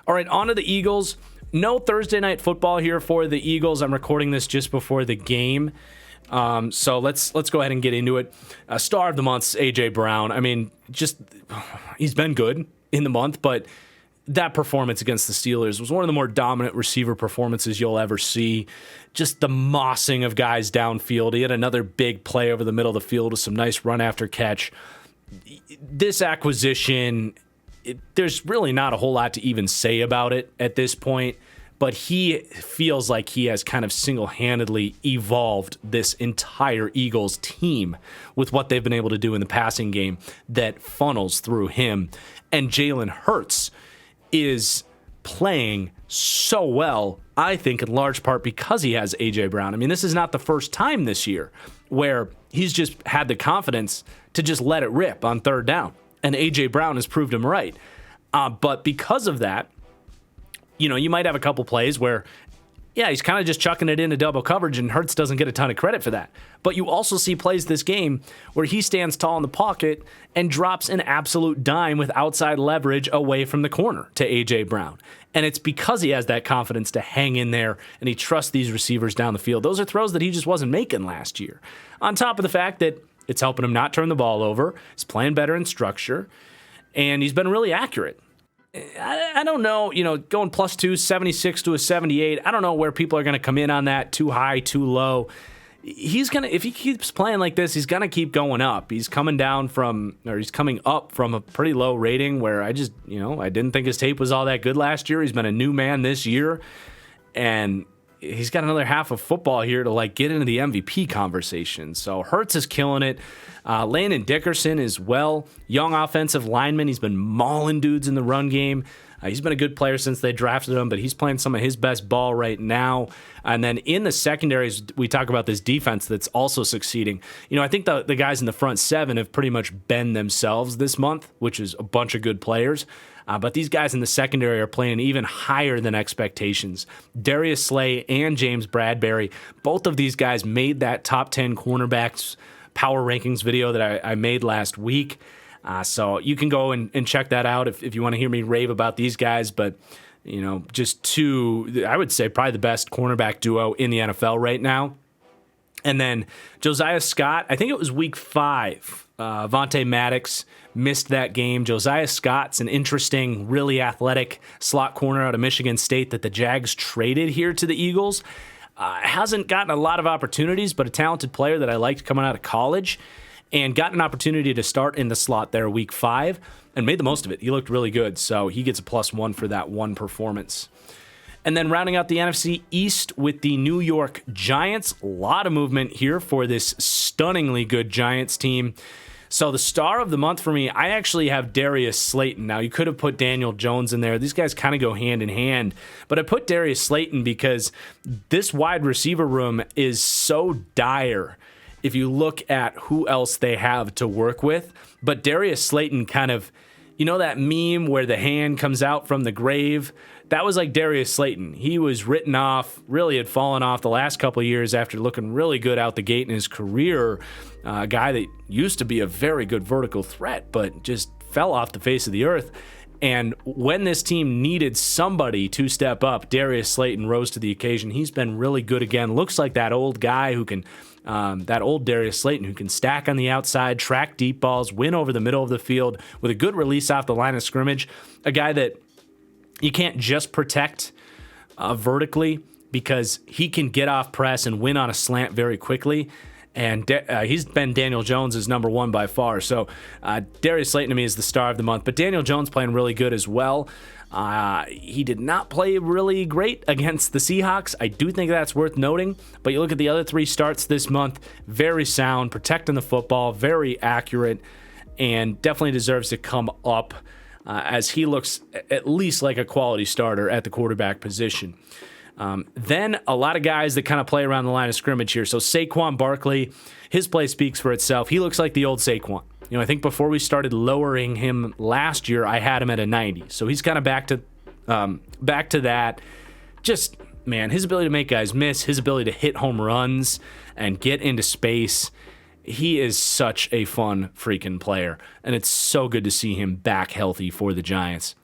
Speaker 1: All right, on to the Eagles. No Thursday night football here for the Eagles. I'm recording this just before the game. So let's go ahead and get into it. Star of the month, A.J. Brown. I mean, he's been good in the month, but that performance against the Steelers was one of the more dominant receiver performances you'll ever see. Just the mossing of guys downfield. He had another big play over the middle of the field with some nice run after catch. This acquisition, there's really not a whole lot to even say about it at this point, but he feels like he has kind of single-handedly evolved this entire Eagles team with what they've been able to do in the passing game that funnels through him. And Jalen Hurts is playing so well, I think in large part because he has A.J. Brown. I mean, this is not the first time this year where he's just had the confidence to just let it rip on third down, and A.J. Brown has proved him right. But because of that, you might have a couple plays where, he's kind of just chucking it into double coverage, and Hurts doesn't get a ton of credit for that. But you also see plays this game where he stands tall in the pocket and drops an absolute dime with outside leverage away from the corner to A.J. Brown. And it's because he has that confidence to hang in there, and he trusts these receivers down the field. Those are throws that he just wasn't making last year. On top of the fact that it's helping him not turn the ball over, he's playing better in structure, and he's been really accurate. I don't know, going +2, 76 to a 78. I don't know where people are going to come in on that, too high, too low. If he keeps playing like this, he's going to keep going up. He's coming up from a pretty low rating where I didn't think his tape was all that good last year. He's been a new man this year, and he's got another half of football here to get into the MVP conversation. So Hurts is killing it. Landon Dickerson as well, young offensive lineman. He's been mauling dudes in the run game. He's been a good player since they drafted him, but he's playing some of his best ball right now. And then in the secondaries, we talk about this defense that's also succeeding. I think the guys in the front seven have pretty much been themselves this month, which is a bunch of good players. But these guys in the secondary are playing even higher than expectations. Darius Slay and James Bradbury, both of these guys made that top 10 cornerbacks power rankings video that I made last week. So you can go and check that out if you want to hear me rave about these guys. But, just two, I would say probably the best cornerback duo in the NFL right now. And then Josiah Scott, I think it was week 5. Vontae Maddox missed that game. Josiah Scott's an interesting, really athletic slot corner out of Michigan State that the Jags traded here to the Eagles. Hasn't gotten a lot of opportunities, but a talented player that I liked coming out of college, and got an opportunity to start in the slot there week 5 and made the most of it. He looked really good, so he gets a +1 for that one performance. And then rounding out the NFC East with the New York Giants. A lot of movement here for this stunningly good Giants team. So the star of the month for me, I actually have Darius Slayton. Now, you could have put Daniel Jones in there. These guys kind of go hand in hand. But I put Darius Slayton because this wide receiver room is so dire if you look at who else they have to work with. But Darius Slayton kind of, that meme where the hand comes out from the grave? That was like Darius Slayton. He was written off, really had fallen off the last couple of years after looking really good out the gate in his career. A guy that used to be a very good vertical threat, but just fell off the face of the earth. And when this team needed somebody to step up, Darius Slayton rose to the occasion. He's been really good again. Looks like that old guy who can, that old Darius Slayton who can stack on the outside, track deep balls, win over the middle of the field with a good release off the line of scrimmage. A guy that you can't just protect vertically because he can get off press and win on a slant very quickly. And he's been Daniel Jones' number one by far. So Darius Slayton to me is the star of the month. But Daniel Jones playing really good as well. He did not play really great against the Seahawks. I do think that's worth noting. But you look at the other 3 starts this month, very sound, protecting the football, very accurate, and definitely deserves to come up as he looks at least like a quality starter at the quarterback position. Then a lot of guys that kind of play around the line of scrimmage here. So Saquon Barkley, his play speaks for itself. He looks like the old Saquon. I think before we started lowering him last year, I had him at a 90. So he's kind of back to that. Just, man, his ability to make guys miss, his ability to hit home runs and get into space. He is such a fun freaking player. And it's so good to see him back healthy for the Giants.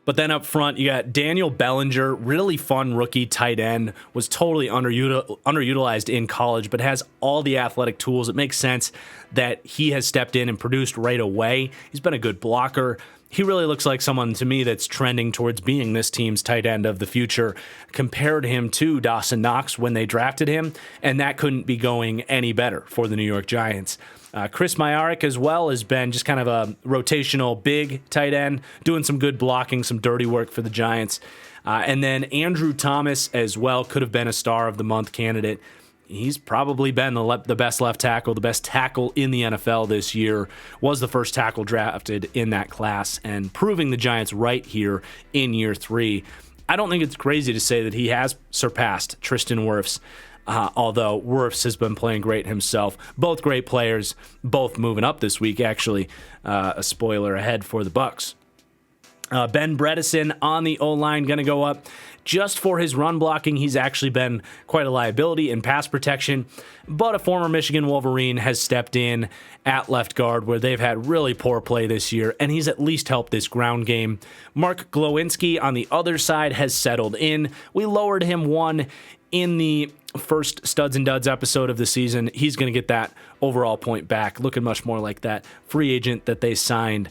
Speaker 1: But then up front, you got Daniel Bellinger, really fun rookie tight end, was totally underutilized in college, but has all the athletic tools. It makes sense that he has stepped in and produced right away. He's been a good blocker, he really looks like someone to me that's trending towards being this team's tight end of the future. Compared him to Dawson Knox when they drafted him, and that couldn't be going any better for the New York Giants. Chris Myarick as well has been just kind of a rotational big tight end, doing some good blocking, some dirty work for the Giants. And then Andrew Thomas as well could have been a star of the month candidate. He's probably been the best left tackle, the best tackle in the NFL this year, was the first tackle drafted in that class, and proving the Giants right here in year 3. I don't think it's crazy to say that he has surpassed Tristan Wirfs, although Wirfs has been playing great himself. Both great players, both moving up this week, actually. A spoiler ahead for the BUCS. Ben Bredesen on the O-line going to go up. Just for his run blocking, he's actually been quite a liability in pass protection, but a former Michigan Wolverine has stepped in at left guard where they've had really poor play this year, and he's at least helped this ground game. Mark Glowinski on the other side has settled in. We lowered him 1 in the first Studs and Duds episode of the season. He's going to get that overall point back, looking much more like that free agent that they signed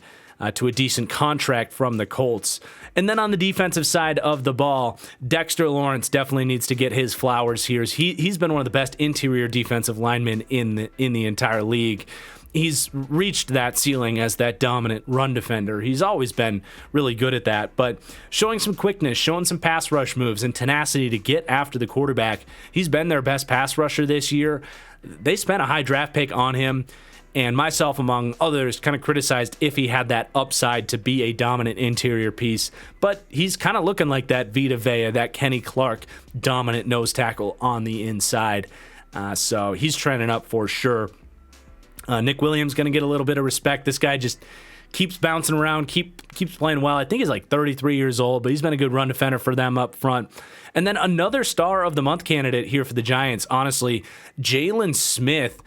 Speaker 1: to a decent contract from the Colts. And then on the defensive side of the ball, Dexter Lawrence definitely needs to get his flowers here. He's been one of the best interior defensive linemen in the entire league. He's reached that ceiling as that dominant run defender. He's always been really good at that, but showing some quickness, showing some pass rush moves and tenacity to get after the quarterback. He's been their best pass rusher this year. They spent a high draft pick on him, and myself, among others, kind of criticized if he had that upside to be a dominant interior piece. But he's kind of looking like that Vita Vea, that Kenny Clark dominant nose tackle on the inside. So he's trending up for sure. Nick Williams going to get a little bit of respect. This guy just keeps bouncing around, keeps playing well. I think he's like 33 years old, but he's been a good run defender for them up front. And then another star of the month candidate here for the Giants, honestly, Jalen Smith,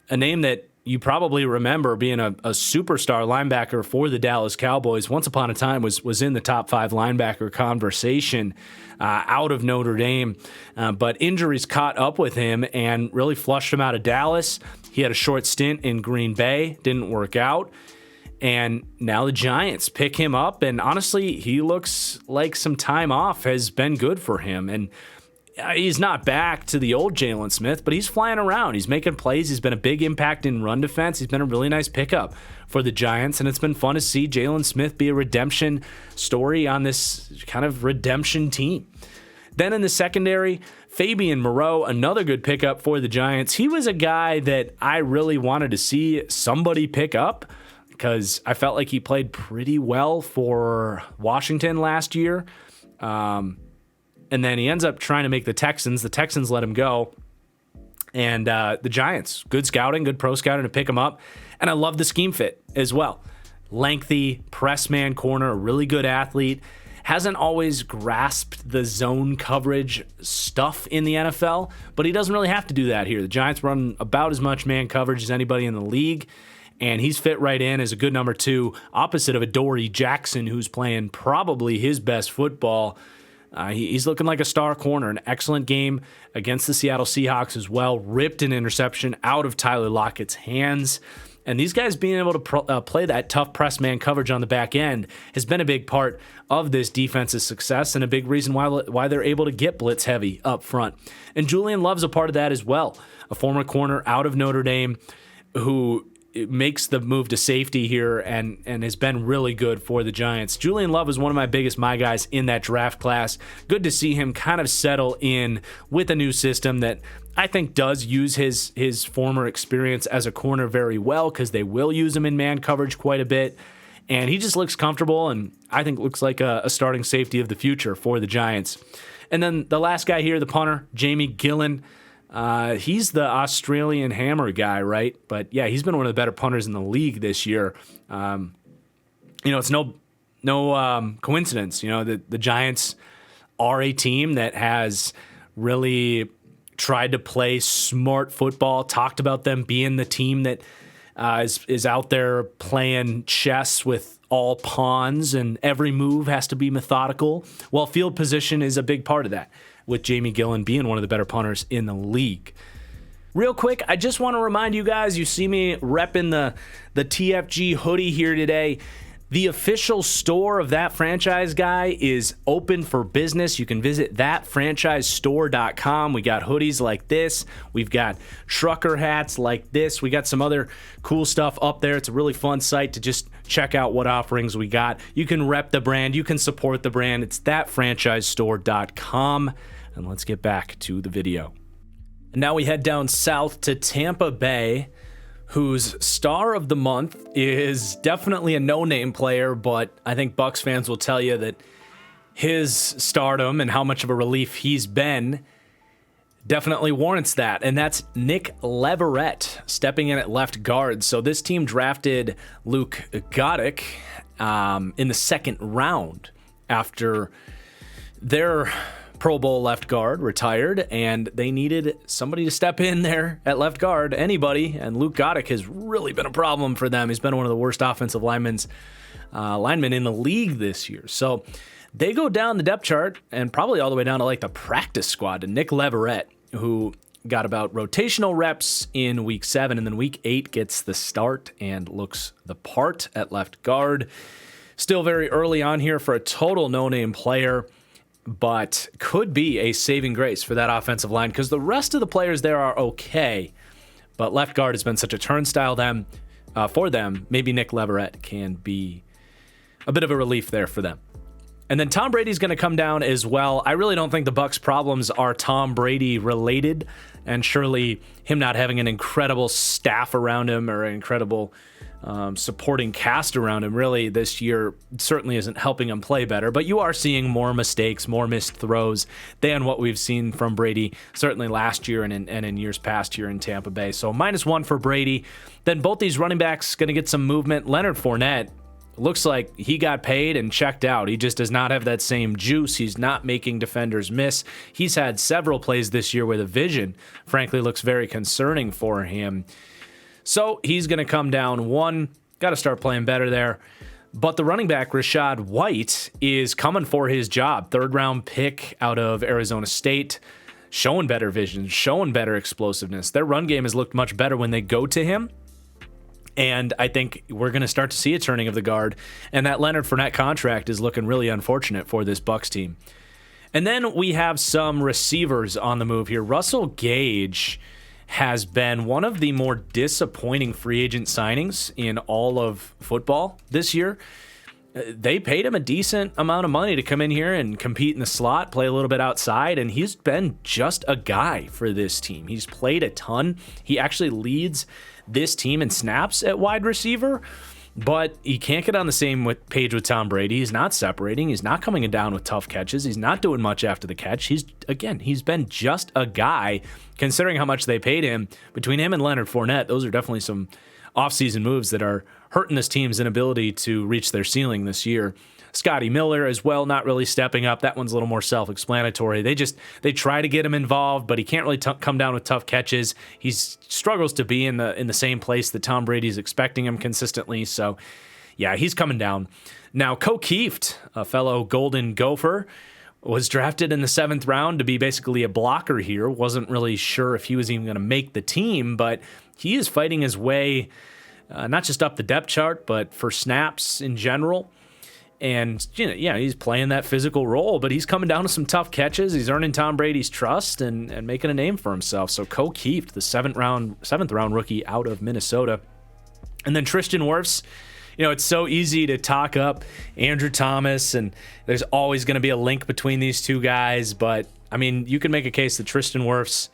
Speaker 1: a name that you probably remember being a superstar linebacker for the Dallas Cowboys. Once upon a time was in the top 5 linebacker conversation out of Notre Dame. But injuries caught up with him and really flushed him out of Dallas. He had a short stint in Green Bay, didn't work out. And now the Giants pick him up, and honestly, he looks like some time off has been good for him. And he's not back to the old Jalen Smith, but he's flying around. He's making plays. He's been a big impact in run defense. He's been a really nice pickup for the Giants, and it's been fun to see Jalen Smith be a redemption story on this kind of redemption team. Then in the secondary, Fabian Moreau, another good pickup for the Giants. He was a guy that I really wanted to see somebody pick up because I felt like he played pretty well for Washington last year. And then he ends up trying to make the Texans. The Texans let him go. And the Giants, good scouting, good pro scouting to pick him up. And I love the scheme fit as well. Lengthy, press man corner, a really good athlete. Hasn't always grasped the zone coverage stuff in the NFL, but he doesn't really have to do that here. The Giants run about as much man coverage as anybody in the league, and he's fit right in as a good number 2, opposite of Adoree Jackson, who's playing probably his best football. He's looking like a star corner. An excellent game against the Seattle Seahawks as well. Ripped an interception out of Tyler Lockett's hands. And these guys being able to play that tough press man coverage on the back end has been a big part of this defense's success and a big reason why they're able to get blitz heavy up front. And Julian Love's a part of that as well. A former corner out of Notre Dame who makes the move to safety here and has been really good for the Giants. Julian Love was one of my biggest guys in that draft class. Good to see him kind of settle in with a new system that I think does use his former experience as a corner very well because they will use him in man coverage quite a bit. And he just looks comfortable and I think looks like a starting safety of the future for the Giants. And then the last guy here, the punter, Jamie Gillan. He's the Australian hammer guy, right? But yeah, he's been one of the better punters in the league this year. It's no coincidence, that the Giants are a team that has really tried to play smart football, talked about them being the team that is out there playing chess with all pawns and every move has to be methodical. Well, field position is a big part of that, with Jamie Gillan being one of the better punters in the league. Real quick, I just want to remind you guys, you see me repping the TFG hoodie here today. The official store of That Franchise Guy is open for business. You can visit thatfranchisestore.com. We got hoodies like this. We've got trucker hats like this. We got some other cool stuff up there. It's a really fun site to just check out what offerings we got. You can rep the brand. You can support the brand. It's thatfranchisestore.com. And let's get back to the video. And now we head down south to Tampa Bay, whose star of the month is definitely a no-name player, but I think Bucs fans will tell you that his stardom and how much of a relief he's been definitely warrants that, and that's Nick Leverett stepping in at left guard. So this team drafted Luke Goddard in the second round after their Pro Bowl left guard retired, and they needed somebody to step in there at left guard, anybody, and Luke Goddard has really been a problem for them. He's been one of the worst offensive linemen in the league this year. So they go down the depth chart and probably all the way down to like the practice squad to Nick Leverett, who got about rotational reps in week 7, and then week 8 gets the start and looks the part at left guard. Still very early on here for a total no-name player, but could be a saving grace for that offensive line because the rest of the players there are okay, but left guard has been such a turnstile for them. Maybe Nick Leverett can be a bit of a relief there for them. And then Tom Brady's going to come down as well. I really don't think the Bucs' problems are Tom Brady related, and surely him not having an incredible staff around him or an incredible supporting cast around him really this year certainly isn't helping him play better, but you are seeing more mistakes, more missed throws than what we've seen from Brady certainly last year and in years past here in Tampa Bay. So -1 for Brady. Then both these running backs going to get some movement. Leonard Fournette looks like he got paid and checked out. He just does not have that same juice. He's not making defenders miss. He's had several plays this year where the vision frankly looks very concerning for him. So he's going to come down 1. Got to start playing better there. But the running back, Rachaad White, is coming for his job. 3rd-round pick out of Arizona State, showing better vision, showing better explosiveness. Their run game has looked much better when they go to him. And I think we're going to start to see a turning of the guard. And that Leonard Fournette contract is looking really unfortunate for this Bucs team. And then we have some receivers on the move here. Russell Gage has been one of the more disappointing free agent signings in all of football this year. They paid him a decent amount of money to come in here and compete in the slot, play a little bit outside, and he's been just a guy for this team. He's played a ton. He actually leads this team in snaps at wide receiver, but he can't get on the same page with Tom Brady. He's not separating. He's not coming down with tough catches. He's not doing much after the catch. He's been just a guy, considering how much they paid him. Between him and Leonard Fournette, those are definitely some offseason moves that are hurting this team's inability to reach their ceiling this year. Scotty Miller as well, not really stepping up. That one's a little more self-explanatory. They try to get him involved, but he can't really come down with tough catches. He struggles to be in the same place that Tom Brady's expecting him consistently. So, yeah, he's coming down. Now, Kieft, a fellow Golden Gopher, was drafted in the 7th round to be basically a blocker here. Wasn't really sure if he was even going to make the team, but he is fighting his way not just up the depth chart, but for snaps in general. And, he's playing that physical role, but he's coming down to some tough catches. He's earning Tom Brady's trust and making a name for himself. So Kieft, the 7th round rookie out of Minnesota. And then Tristan Wirfs. It's so easy to talk up Andrew Thomas, and there's always going to be a link between these two guys. But, you can make a case that Tristan Wirfs,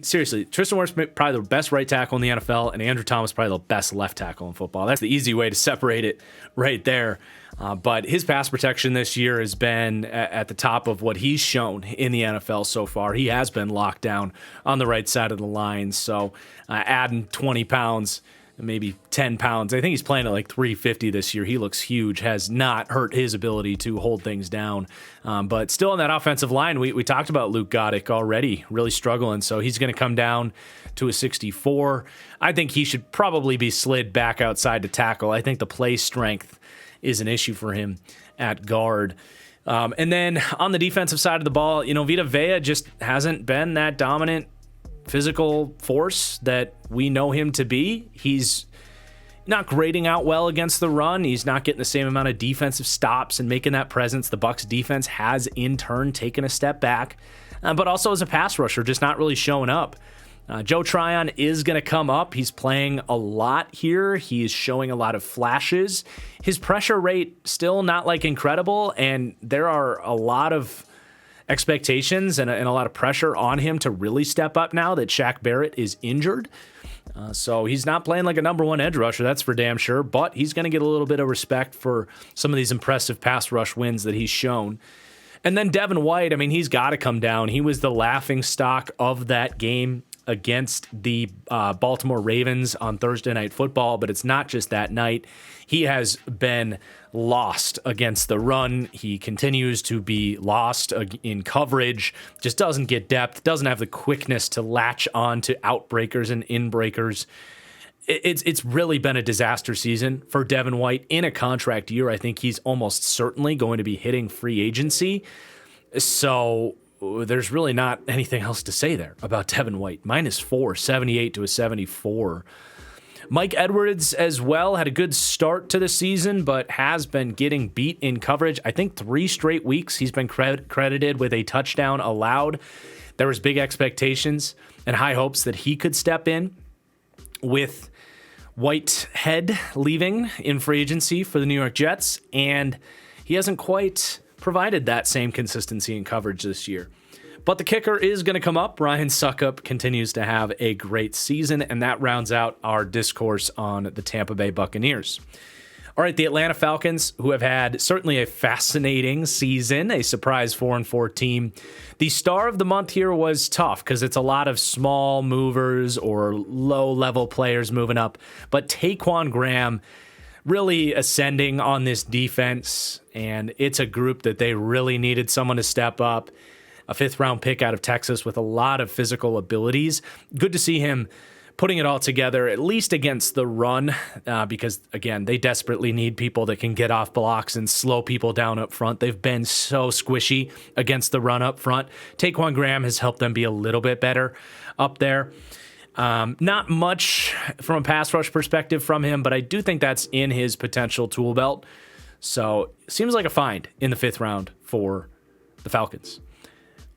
Speaker 1: seriously, Tristan Wirfs probably the best right tackle in the NFL, and Andrew Thomas probably the best left tackle in football. That's the easy way to separate it right there. But his pass protection this year has been at the top of what he's shown in the NFL so far. He has been locked down on the right side of the line. So adding 20 pounds, maybe 10 pounds. I think he's playing at like 350 this year. He looks huge, has not hurt his ability to hold things down. But still on that offensive line, we talked about Luke Goddard already, really struggling. So he's going to come down to a 64. I think he should probably be slid back outside to tackle. I think the play strength is an issue for him at guard. And then on the defensive side of the ball, Vita Vea just hasn't been that dominant physical force that we know him to be. He's not grading out well against the run. He's not getting the same amount of defensive stops and making that presence. The BUCS defense has in turn taken a step back, but also as a pass rusher, just not really showing up. Joe Tryon is going to come up. He's playing a lot here. He is showing a lot of flashes. His pressure rate still not like incredible, and there are a lot of expectations and a lot of pressure on him to really step up now that Shaq Barrett is injured. So he's not playing like a number one edge rusher, that's for damn sure, but he's going to get a little bit of respect for some of these impressive pass rush wins that he's shown. And then Devin White, I mean, he's got to come down. He was the laughing stock of that game against the Baltimore Ravens on Thursday Night Football, but it's not just that night. He has been lost against the run. He continues to be lost in coverage, just doesn't get depth, doesn't have the quickness to latch on to outbreakers and inbreakers. It's really been a disaster season for Devin White in a contract year. I think he's almost certainly going to be hitting free agency. So there's really not anything else to say there about Devin White. -4, 78 to a 74. Mike Edwards as well had a good start to the season, but has been getting beat in coverage. I think 3 straight weeks he's been credited with a touchdown allowed. There was big expectations and high hopes that he could step in with Whitehead leaving in free agency for the New York Jets, and he hasn't quite provided that same consistency in coverage this year. But the kicker is going to come up. Ryan Suckup continues to have a great season, and that rounds out our discourse on the Tampa Bay Buccaneers. All right, the Atlanta Falcons, who have had certainly a fascinating season, a surprise 4-4 team. The star of the month here was tough because it's a lot of small movers or low-level players moving up. But Taquan Graham really ascending on this defense, and it's a group that they really needed someone to step up. A 5th-round pick out of Texas with a lot of physical abilities. Good to see him putting it all together, at least against the run, because, again, they desperately need people that can get off blocks and slow people down up front. They've been so squishy against the run up front. Taquan Graham has helped them be a little bit better up there. Not much from a pass rush perspective from him, but I do think that's in his potential tool belt. So seems like a find in the 5th round for the Falcons.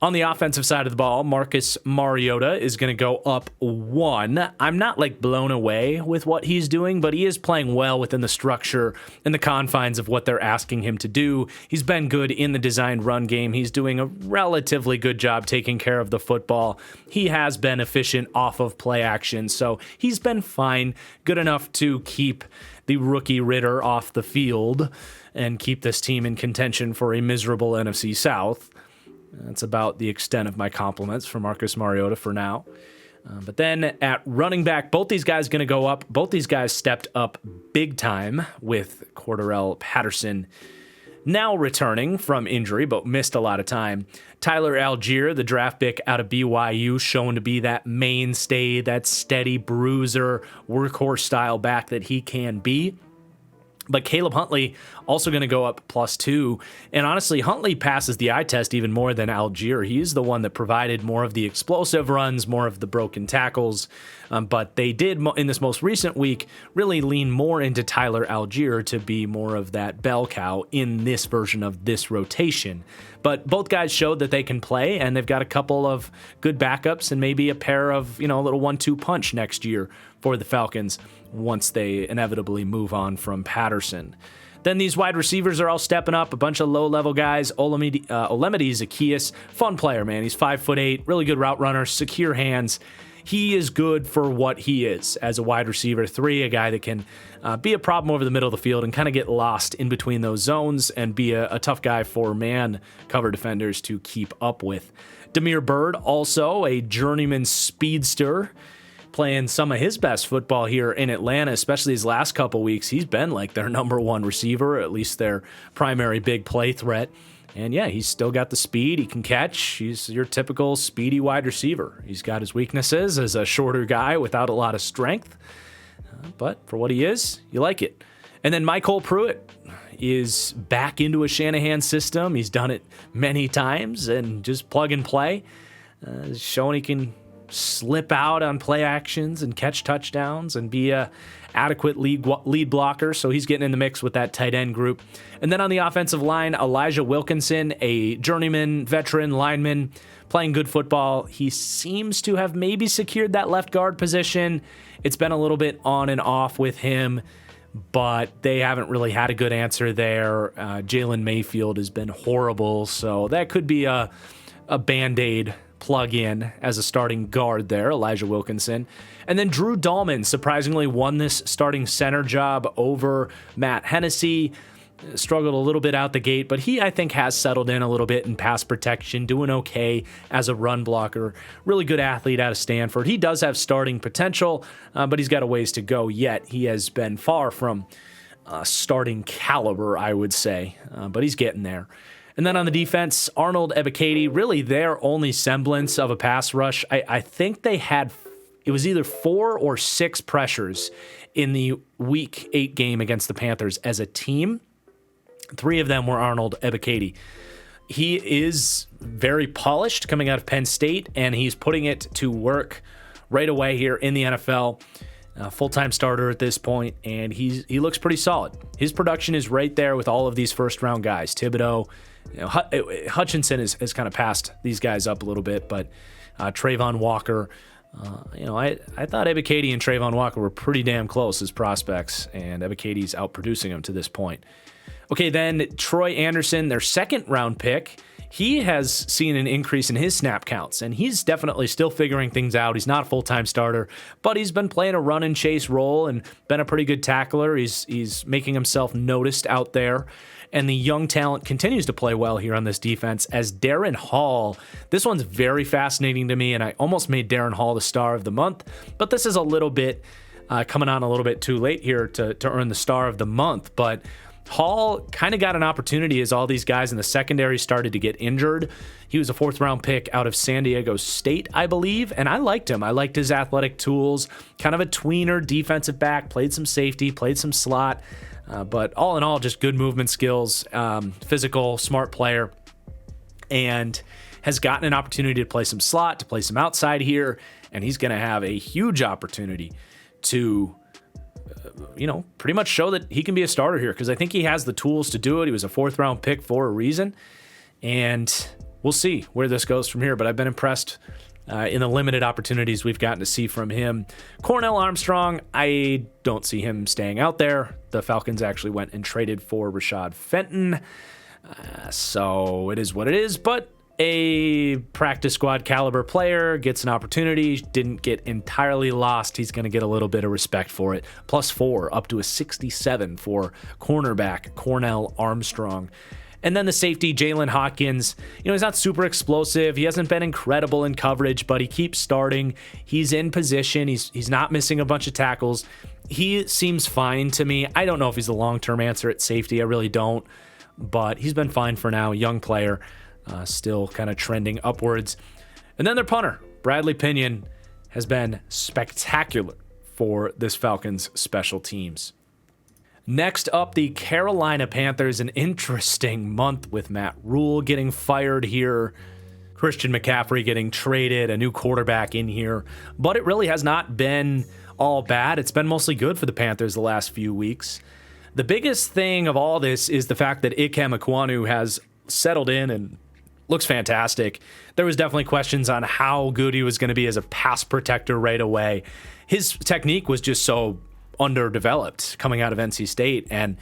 Speaker 1: On the offensive side of the ball, Marcus Mariota is going to go up 1. I'm not blown away with what he's doing, but he is playing well within the structure and the confines of what they're asking him to do. He's been good in the designed run game. He's doing a relatively good job taking care of the football. He has been efficient off of play action, so he's been fine, good enough to keep the rookie Ritter off the field and keep this team in contention for a miserable NFC South. That's about the extent of my compliments for Marcus Mariota for now. But then at running back, both these guys going to go up. Both these guys stepped up big time with Cordarrelle Patterson now returning from injury, but missed a lot of time. Tyler Algier, the draft pick out of BYU, shown to be that mainstay, that steady bruiser, workhorse-style back that he can be. But Caleb Huntley also going to go up +2. And honestly, Huntley passes the eye test even more than Algier. He's the one that provided more of the explosive runs, more of the broken tackles. But they did, in this most recent week, really lean more into Tyler Algier to be more of that bell cow in this version of this rotation. But both guys showed that they can play, and they've got a couple of good backups and maybe a pair of, a little 1-2 punch next year for the Falcons once they inevitably move on from Patterson. Then these wide receivers are all stepping up, a bunch of low-level guys. Olamide Zaccheaus, fun player, man. He's 5'8", really good route runner, secure hands. He is good for what he is as a wide receiver 3, a guy that can be a problem over the middle of the field and kind of get lost in between those zones and be a tough guy for man cover defenders to keep up with. Damiere Byrd, also a journeyman speedster, playing some of his best football here in Atlanta, especially these last couple weeks. He's been like their number 1 receiver, or at least their primary big play threat. And yeah, he's still got the speed. He can catch. He's your typical speedy wide receiver. He's got his weaknesses as a shorter guy without a lot of strength. But for what he is, you like it. And then Michael Pruitt is back into a Shanahan system. He's done it many times and just plug and play. Showing he can slip out on play actions and catch touchdowns and be a adequate lead blocker, so he's getting in the mix with that tight end group. And then on the offensive line, Elijah Wilkinson, a journeyman veteran lineman, playing good football. He seems to have maybe secured that left guard position. It's been a little bit on and off with him, but they haven't really had a good answer there. Jalen Mayfield has been horrible, so that could be a Band-Aid plug-in as a starting guard there, Elijah Wilkinson. And then Drew Dahlman surprisingly won this starting center job over Matt Hennessy. Struggled a little bit out the gate, but he, I think, has settled in a little bit in pass protection, doing okay as a run blocker. Really good athlete out of Stanford. He does have starting potential, but he's got a ways to go yet. He has been far from starting caliber, I would say, but he's getting there. And then on the defense, Arnold Ebiketie, really their only semblance of a pass rush. I think they had, it was either 4 or 6 pressures in the Week 8 game against the Panthers as a team. 3 of them were Arnold Ebiketie. He is very polished coming out of Penn State, and he's putting it to work right away here in the NFL. Full-time starter at this point, and he looks pretty solid. His production is right there with all of these first-round guys. Thibodeau, Hutchinson has kind of passed these guys up a little bit, but Trayvon Walker, I thought Ebiketie and Trayvon Walker were pretty damn close as prospects, and Ebiketie's outproducing them to this point. Okay, then Troy Anderson, their second-round pick, he has seen an increase in his snap counts, and he's definitely still figuring things out. He's not a full-time starter, but he's been playing a run-and-chase role and been a pretty good tackler. He's making himself noticed out there, and the young talent continues to play well here on this defense as Darren Hall. This one's very fascinating to me, and I almost made Darren Hall the star of the month, but this is a little bit coming on a little bit too late here to earn the star of the month, but Hall kind of got an opportunity as all these guys in the secondary started to get injured. He was a 4th-round pick out of San Diego State, I believe, and I liked him. I liked his athletic tools, kind of a tweener defensive back, played some safety, played some slot, but all in all, just good movement skills, physical, smart player, and has gotten an opportunity to play some slot, to play some outside here, and he's going to have a huge opportunity to pretty much show that he can be a starter here, because I think he has the tools to do it. He was a 4th-round pick for a reason, and we'll see where this goes from here, but I've been impressed in the limited opportunities we've gotten to see from him. Cornell Armstrong, I don't see him staying out there. The Falcons actually went and traded for Rashad Fenton, so it is what it is, but a practice squad caliber player gets an opportunity, didn't get entirely lost. He's going to get a little bit of respect for it. +4, up to a 67 for cornerback Cornell Armstrong. And then the safety, Jalen Hawkins, he's not super explosive. He hasn't been incredible in coverage, but he keeps starting. He's in position. He's not missing a bunch of tackles. He seems fine to me. I don't know if he's the long-term answer at safety. I really don't, but he's been fine for now. Young player. Still kind of trending upwards. And then their punter, Bradley Pinion, has been spectacular for this Falcons special teams. Next up, the Carolina Panthers. An interesting month with Matt Rule getting fired here, Christian McCaffrey getting traded, a new quarterback in here. But it really has not been all bad. It's been mostly good for the Panthers the last few weeks. The biggest thing of all this is the fact that Ikem Ekwonu has settled in and looks fantastic. There was definitely questions on how good he was going to be as a pass protector right away. His technique was just so underdeveloped coming out of NC State, and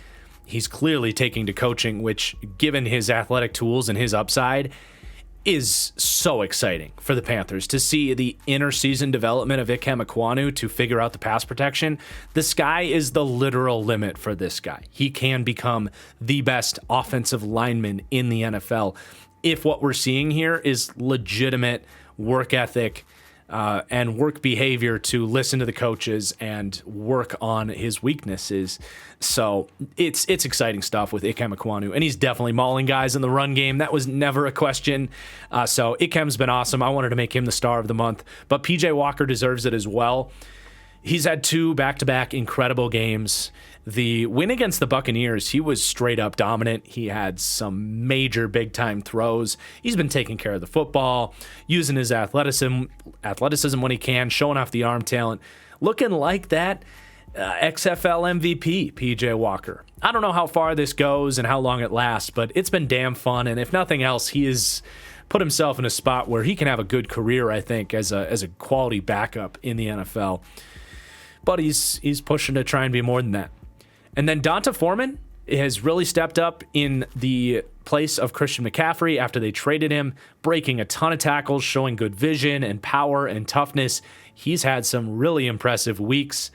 Speaker 1: he's clearly taking to coaching, which, given his athletic tools and his upside, is so exciting for the Panthers to see the inter-season development of Ikem Ekwonu to figure out the pass protection. The sky is the literal limit for this guy. He can become the best offensive lineman in the NFL if what we're seeing here is legitimate work ethic and work behavior to listen to the coaches and work on his weaknesses. So it's exciting stuff with Ikem Ekwonu, and he's definitely mauling guys in the run game. That was never a question. So Ikem's been awesome. I wanted to make him the star of the month, but PJ Walker deserves it as well. He's had 2 back-to-back incredible games. The win against the Buccaneers, he was straight up dominant. He had some major big time throws. He's been taking care of the football, using his athleticism when he can, showing off the arm talent, looking like that XFL MVP, PJ Walker. I don't know how far this goes and how long it lasts, but it's been damn fun. And if nothing else, he has put himself in a spot where he can have a good career, I think, as a quality backup in the NFL. But he's pushing to try and be more than that. And then Donta Foreman has really stepped up in the place of Christian McCaffrey after they traded him, breaking a ton of tackles, showing good vision and power and toughness. He's had some really impressive weeks.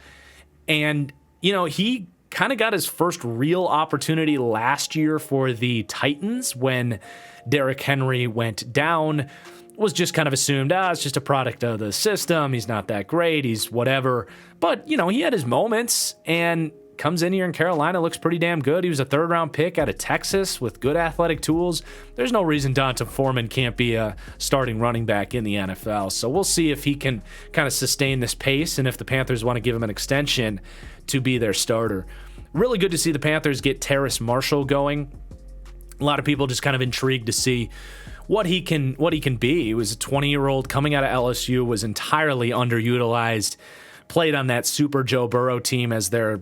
Speaker 1: And, he kind of got his first real opportunity last year for the Titans when Derrick Henry went down. Was just kind of assumed, it's just a product of the system. He's not that great. He's whatever. But, he had his moments and comes in here in Carolina, looks pretty damn good. He was a third-round pick out of Texas with good athletic tools. There's no reason Donta Foreman can't be a starting running back in the NFL. So we'll see if he can kind of sustain this pace and if the Panthers want to give him an extension to be their starter. Really good to see the Panthers get Terrace Marshall going. A lot of people just kind of intrigued to see what he can be. He was a 20-year-old coming out of LSU, was entirely underutilized, played on that Super Joe Burrow team as their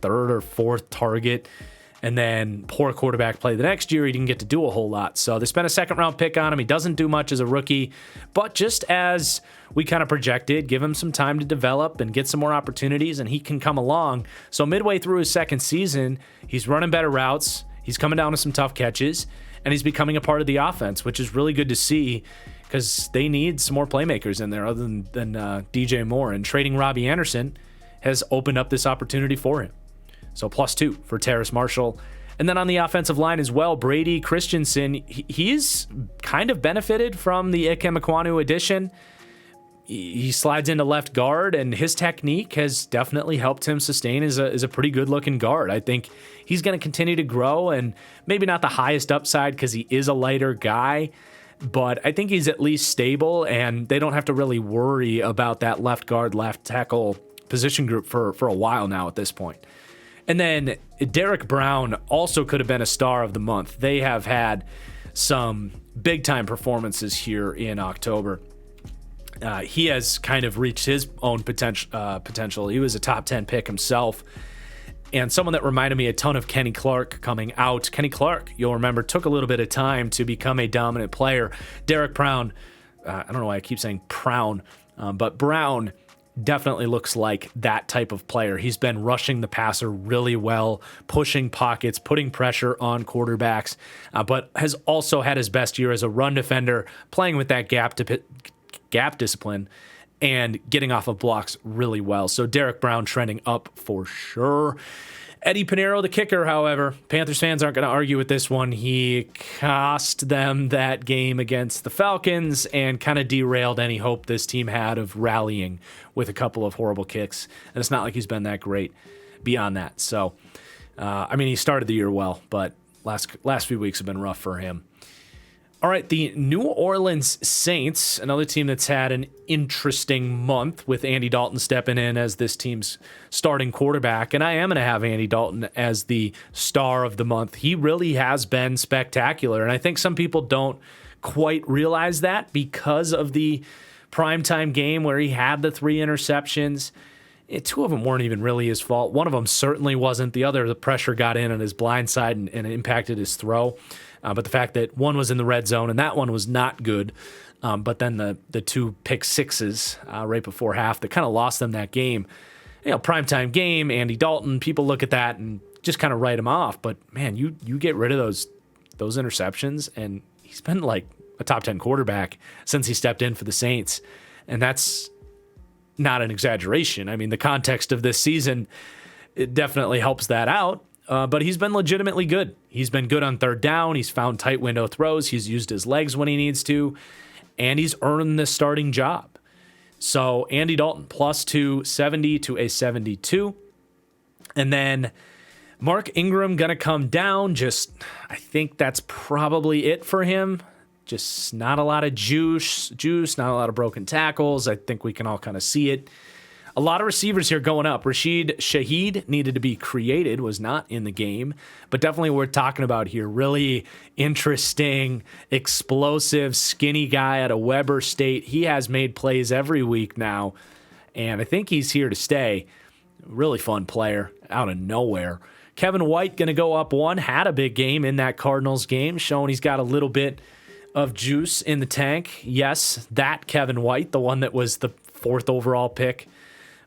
Speaker 1: third or fourth target, and then poor quarterback play the next year. He didn't get to do a whole lot. So they spent a second-round pick on him. He doesn't do much as a rookie, but just as we kind of projected, give him some time to develop and get some more opportunities, and he can come along. So midway through his second season, he's running better routes. He's coming down to some tough catches, and he's becoming a part of the offense, which is really good to see because they need some more playmakers in there other than DJ Moore. And trading Robbie Anderson has opened up this opportunity for him. So +2 for Terrace Marshall. And then on the offensive line as well, Brady Christensen, he's kind of benefited from the Ikem Ekwonu addition. He slides into left guard, and his technique has definitely helped him sustain as a pretty good-looking guard. I think he's going to continue to grow, and maybe not the highest upside because he is a lighter guy, but I think he's at least stable, and they don't have to really worry about that left guard, left tackle position group for a while now at this point. And then Derek Brown also could have been a star of the month. They have had some big-time performances here in October. He has kind of reached his own potential. He was a top 10 pick himself, and someone that reminded me a ton of Kenny Clark coming out. Kenny Clark, you'll remember, took a little bit of time to become a dominant player. Derek Brown, I don't know why I keep saying Brown, but Brown definitely looks like that type of player. He's been rushing the passer really well, pushing pockets, putting pressure on quarterbacks, but has also had his best year as a run defender, playing with that gap discipline and getting off of blocks really well. So Derek Brown trending up for sure. Eddie Pinheiro, the kicker, however, Panthers fans aren't going to argue with this one. He cost them that game against the Falcons and kind of derailed any hope this team had of rallying with a couple of horrible kicks. And it's not like he's been that great beyond that. So, he started the year well, but last few weeks have been rough for him. All right, the New Orleans Saints, another team that's had an interesting month with Andy Dalton stepping in as this team's starting quarterback. And I am going to have Andy Dalton as the star of the month. He really has been spectacular. And I think some people don't quite realize that because of the primetime game where he had the 3 interceptions. 2 of them weren't even really his fault. One of them certainly wasn't. The other, the pressure got in on his blind side and impacted his throw. But the fact that one was in the red zone and that one was not good, but then the 2 pick sixes right before half that kind of lost them that game. Primetime game, Andy Dalton, people look at that and just kind of write him off. But, man, you get rid of those interceptions, and he's been like a top 10 quarterback since he stepped in for the Saints. And that's not an exaggeration. I mean, the context of this season, it definitely helps that out. But he's been legitimately good. He's been good on third down. He's found tight window throws. He's used his legs when he needs to. And he's earned the starting job. So Andy Dalton +2, 70 to a 72. And then Mark Ingram going to come down. I think that's probably it for him. Just not a lot of juice, not a lot of broken tackles. I think we can all kind of see it. A lot of receivers here going up. Rashid Shaheed needed to be created, was not in the game, but definitely worth talking about here. Really interesting, explosive, skinny guy out of Weber State. He has made plays every week now, and I think he's here to stay. Really fun player out of nowhere. Kevin White going to go up one. Had a big game in that Cardinals game, showing he's got a little bit of juice in the tank. Yes, that Kevin White, the one that was the 4th overall pick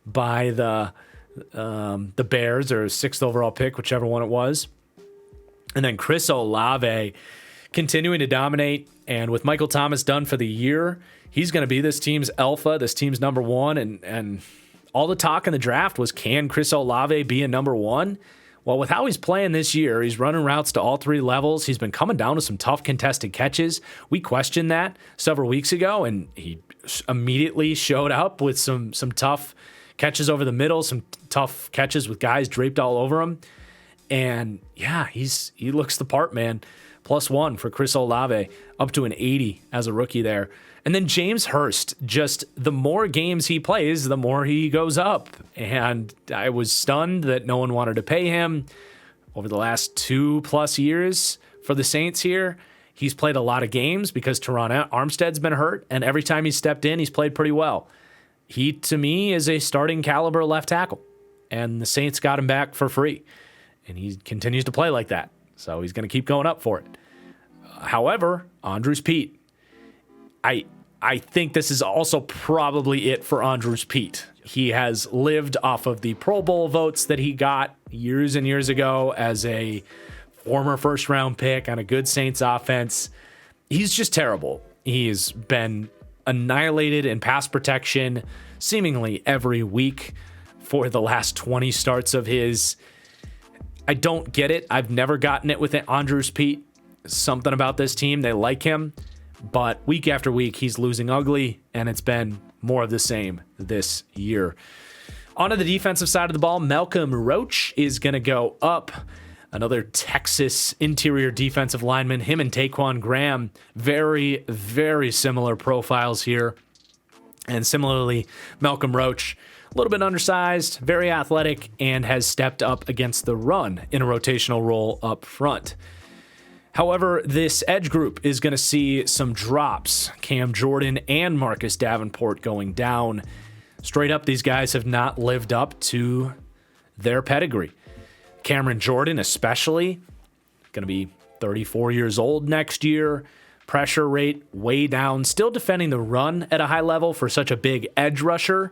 Speaker 1: by the Bears, or 6th overall pick, whichever one it was. And then Chris Olave continuing to dominate. And with Michael Thomas done for the year, he's going to be this team's alpha, this team's number one. And all the talk in the draft was, can Chris Olave be a number one? Well, with how he's playing this year, he's running routes to all 3 levels. He's been coming down to some tough contested catches. We questioned that several weeks ago, and he immediately showed up with some tough catches over the middle, some tough catches with guys draped all over him. And yeah, he looks the part, man. +1 for Chris Olave, up to an 80 as a rookie there. And then James Hurst, just the more games he plays, the more he goes up. And I was stunned that no one wanted to pay him. Over the last 2+ years for the Saints here, he's played a lot of games because Teron Armstead's been hurt, and every time he's stepped in, he's played pretty well. He, to me, is a starting caliber left tackle, and the Saints got him back for free, and he continues to play like that, so he's going to keep going up for it. However, Andrus Peat, I think this is also probably it for Andrus Peat. He has lived off of the Pro Bowl votes that he got years and years ago as a former first-round pick on a good Saints offense. He's just terrible. He's been annihilated in pass protection seemingly every week for the last 20 starts of his. I don't get it. I've never gotten it with Andrus Peat. Something about this team, they like him, but week after week he's losing ugly, and it's been more of the same this year. On to the defensive side of the ball, Malcolm Roach is going to go up. Another Texas interior defensive lineman. Him and Taquan Graham, very, very similar profiles here. And similarly, Malcolm Roach, a little bit undersized, very athletic, and has stepped up against the run in a rotational role up front. However, this edge group is going to see some drops. Cam Jordan and Marcus Davenport going down. Straight up, these guys have not lived up to their pedigree. Cameron Jordan especially, going to be 34 years old next year. Pressure rate way down. Still defending the run at a high level for such a big edge rusher.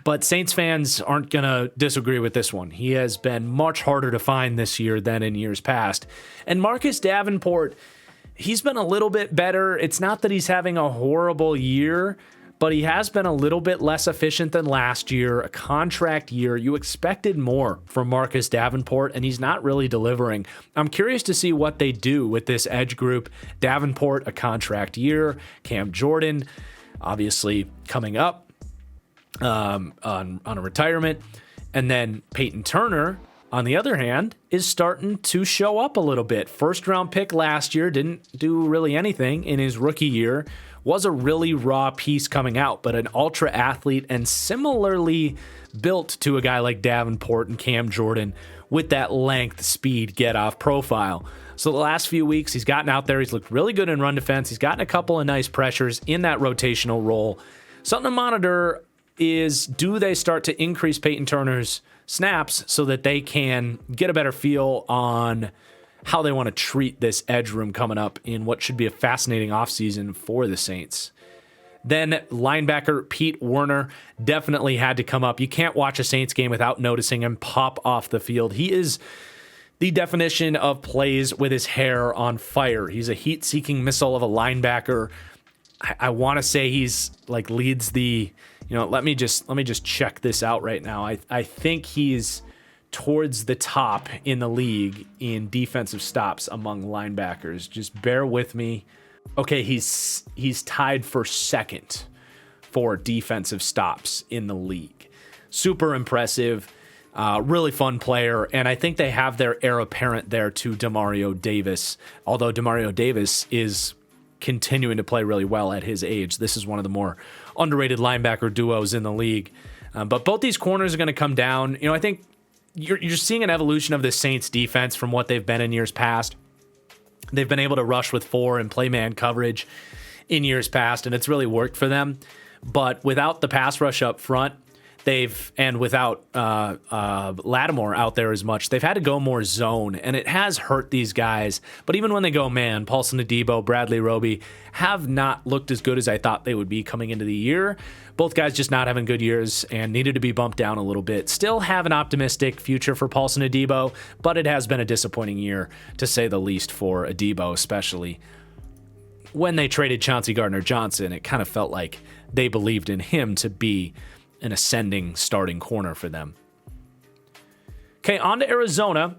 Speaker 1: But Saints fans aren't going to disagree with this one. He has been much harder to find this year than in years past. And Marcus Davenport, he's been a little bit better. It's not that he's having a horrible year, but he has been a little bit less efficient than last year, a contract year. You expected more from Marcus Davenport, and he's not really delivering. I'm curious to see what they do with this edge group. Davenport, a contract year. Cam Jordan, obviously coming up on a retirement. And then Peyton Turner, on the other hand, is starting to show up a little bit. First round pick last year, didn't do really anything in his rookie year. Was a really raw piece coming out, but an ultra athlete and similarly built to a guy like Davenport and Cam Jordan with that length, speed, get off profile. So the last few weeks, he's gotten out there. He's looked really good in run defense. He's gotten a couple of nice pressures in that rotational role. Something to monitor is, do they start to increase Peyton Turner's snaps so that they can get a better feel on how they want to treat this edge room coming up in what should be a fascinating offseason for the Saints. Then linebacker Pete Werner definitely had to come up. You can't watch a Saints game without noticing him pop off the field. He is the definition of plays with his hair on fire. He's a heat-seeking missile of a linebacker. I want to say he's like leads the, let me just check this out right now. I think he's towards the top in the league in defensive stops among linebackers. Just bear with me. Okay, he's tied for second for defensive stops in the league. Super impressive, really fun player, and I think they have their heir apparent there to Demario Davis. Although Demario Davis is continuing to play really well at his age. This is one of the more underrated linebacker duos in the league. But both these corners are going to come down. I think you're seeing an evolution of the Saints defense from what they've been in years past. They've been able to rush with 4 and play man coverage in years past, and it's really worked for them. But without the pass rush up front, and without Lattimore out there as much, they've had to go more zone, and it has hurt these guys. But even when they go man, Paulson Adebo, Bradley Roby have not looked as good as I thought they would be coming into the year. Both guys just not having good years and needed to be bumped down a little bit. Still have an optimistic future for Paulson Adebo, but it has been a disappointing year, to say the least, for Adebo, especially. When they traded Chauncey Gardner-Johnson, it kind of felt like they believed in him to be an ascending starting corner for them. Okay, on to Arizona.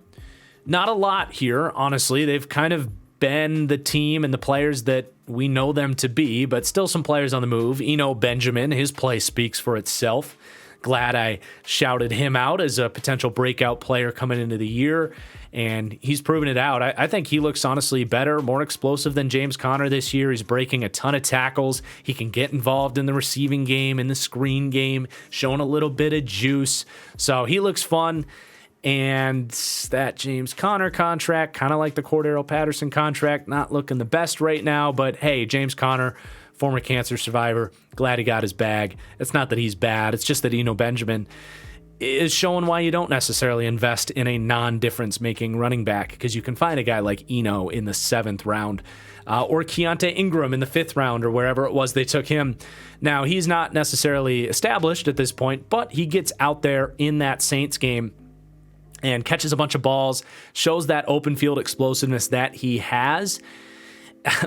Speaker 1: Not a lot here, honestly. They've kind of been the team and the players that we know them to be, but still some players on the move. Eno Benjamin, his play speaks for itself. Glad I shouted him out as a potential breakout player coming into the year, and he's proven it out. I think he looks honestly better, more explosive than James Conner this year. He's breaking a ton of tackles. He can get involved in the receiving game, in the screen game, showing a little bit of juice. So he looks fun. And that James Conner contract, kind of like the Cordero Patterson contract, not looking the best right now. But hey, James Conner, former cancer survivor, glad he got his bag. It's not that he's bad. It's just that Eno Benjamin is showing why you don't necessarily invest in a non-difference making running back, because you can find a guy like Eno in the 7th round or Keontae Ingram in the 5th round or wherever it was they took him. Now, he's not necessarily established at this point, but he gets out there in that Saints game and catches a bunch of balls, shows that open field explosiveness that he has.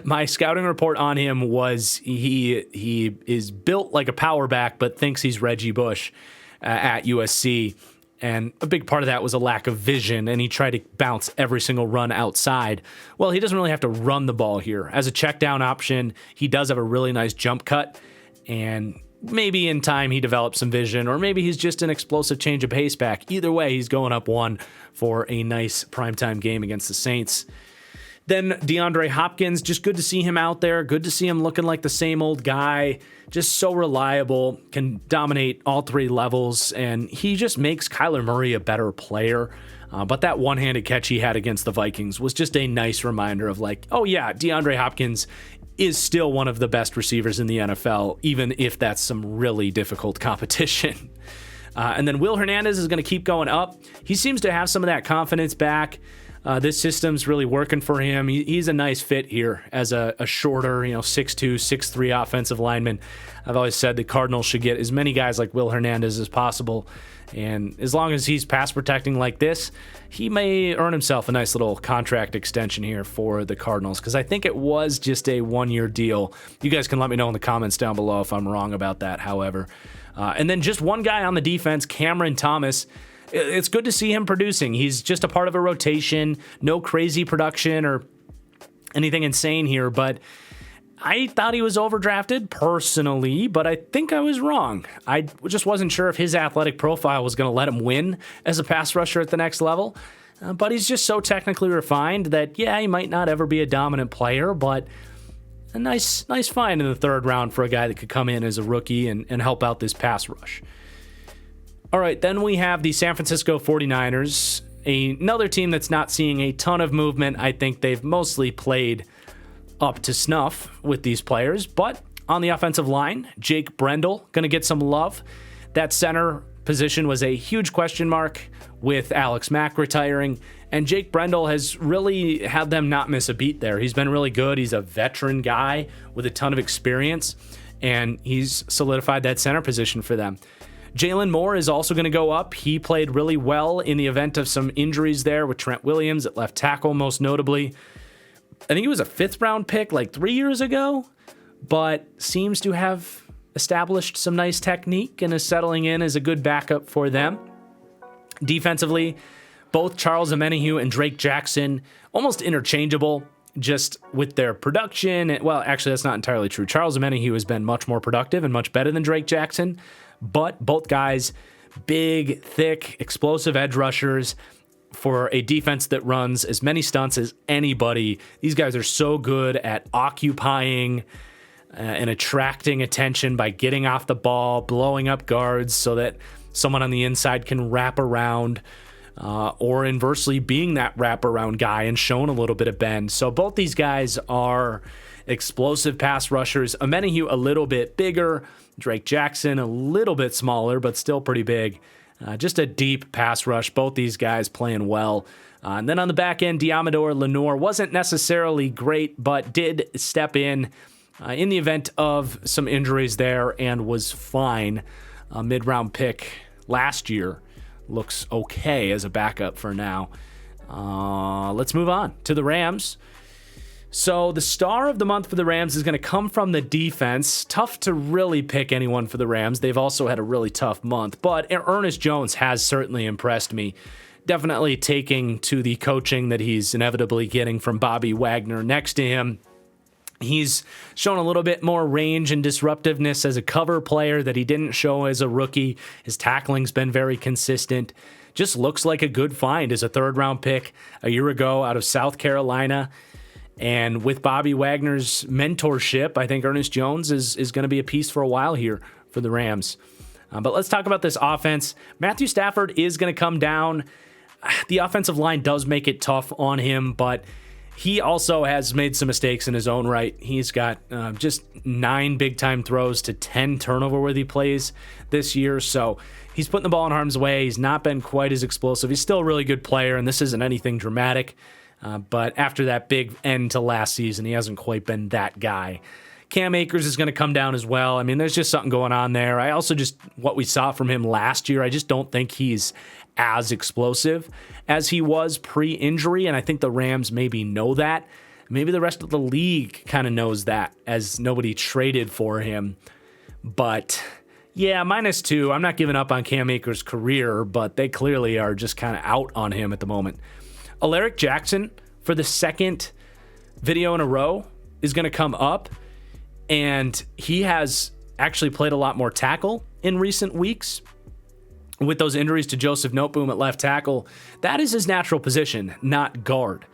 Speaker 1: My scouting report on him was he is built like a power back, but thinks he's Reggie Bush at USC. And a big part of that was a lack of vision, and he tried to bounce every single run outside. Well, he doesn't really have to run the ball here. As a check down option, he does have a really nice jump cut, and maybe in time he develops some vision, or maybe he's just an explosive change of pace back. Either way, he's going up 1 for a nice primetime game against the Saints. Then DeAndre Hopkins, just good to see him out there. Good to see him looking like the same old guy. Just so reliable, can dominate all 3 levels, and he just makes Kyler Murray a better player. But that one-handed catch he had against the Vikings was just a nice reminder of like, oh yeah, DeAndre Hopkins is still one of the best receivers in the NFL, even if that's some really difficult competition. And then Will Hernandez is going to keep going up. He seems to have some of that confidence back. This system's really working for him. He's a nice fit here as a shorter, 6'2", 6'3" offensive lineman. I've always said the Cardinals should get as many guys like Will Hernandez as possible. And as long as he's pass protecting like this, he may earn himself a nice little contract extension here for the Cardinals, because I think it was just a 1-year deal. You guys can let me know in the comments down below if I'm wrong about that, however. And then just one guy on the defense, Cameron Thomas. It's good to see him producing. He's just a part of a rotation. No crazy production or anything insane here, but I thought he was overdrafted personally, but I think I was wrong. I just wasn't sure if his athletic profile was going to let him win as a pass rusher at the next level. But he's just so technically refined that, yeah, he might not ever be a dominant player, but a nice find in the 3rd round for a guy that could come in as a rookie and help out this pass rush. All right, then we have the San Francisco 49ers, another team that's not seeing a ton of movement. I think they've mostly played up to snuff with these players, but on the offensive line, Jake Brendel going to get some love. That center position was a huge question mark with Alex Mack retiring, and Jake Brendel has really had them not miss a beat there. He's been really good. He's a veteran guy with a ton of experience, and he's solidified that center position for them. Jalen Moore is also going to go up. He played really well in the event of some injuries there with Trent Williams at left tackle, most notably. I think he was a 5th round pick like 3 years ago, but seems to have established some nice technique and is settling in as a good backup for them. Defensively, both Charles Omenihu and Drake Jackson, almost interchangeable just with their production. Well, actually, that's not entirely true. Charles Omenihu has been much more productive and much better than Drake Jackson, but both guys, big, thick, explosive edge rushers for a defense that runs as many stunts as anybody. These guys are so good at occupying and attracting attention by getting off the ball, blowing up guards so that someone on the inside can wrap around, or inversely being that wraparound guy and showing a little bit of bend. So both these guys are explosive pass rushers. Omenihu a little bit bigger, Drake Jackson a little bit smaller, but still pretty big. Just a deep pass rush. Both these guys playing well. And then on the back end, Diamador Lenore wasn't necessarily great, but did step in the event of some injuries there and was fine. A mid-round pick last year. Looks okay as a backup for now. Let's move on to the Rams. So the star of the month for the Rams is going to come from the defense. Tough to really pick anyone for the Rams. They've also had a really tough month, but Ernest Jones has certainly impressed me. Definitely taking to the coaching that he's inevitably getting from Bobby Wagner next to him. He's shown a little bit more range and disruptiveness as a cover player that he didn't show as a rookie. His tackling's been very consistent. Just looks like a good find as a third-round pick a year ago out of South Carolina. And with Bobby Wagner's mentorship, I think Ernest Jones is going to be a piece for a while here for the Rams. But let's talk about this offense. Matthew Stafford is going to come down. The offensive line does make it tough on him, but he also has made some mistakes in his own right. He's got just 9 big-time throws to 10 turnover-worthy plays this year, so he's putting the ball in harm's way. He's not been quite as explosive. He's still a really good player, and this isn't anything dramatic. But after that big end to last season, he hasn't quite been that guy. Cam Akers is going to come down as well. I mean, there's just something going on there. I also what we saw from him last year, I just don't think he's as explosive as he was pre-injury, and I think the Rams maybe know that. Maybe the rest of the league kind of knows that, as nobody traded for him. But yeah, -2. I'm not giving up on Cam Akers' career, but they clearly are just kind of out on him at the moment. Alaric Jackson, for the second video in a row, is going to come up, and he has actually played a lot more tackle in recent weeks. With those injuries to Joseph Noteboom at left tackle, that is his natural position, not guard,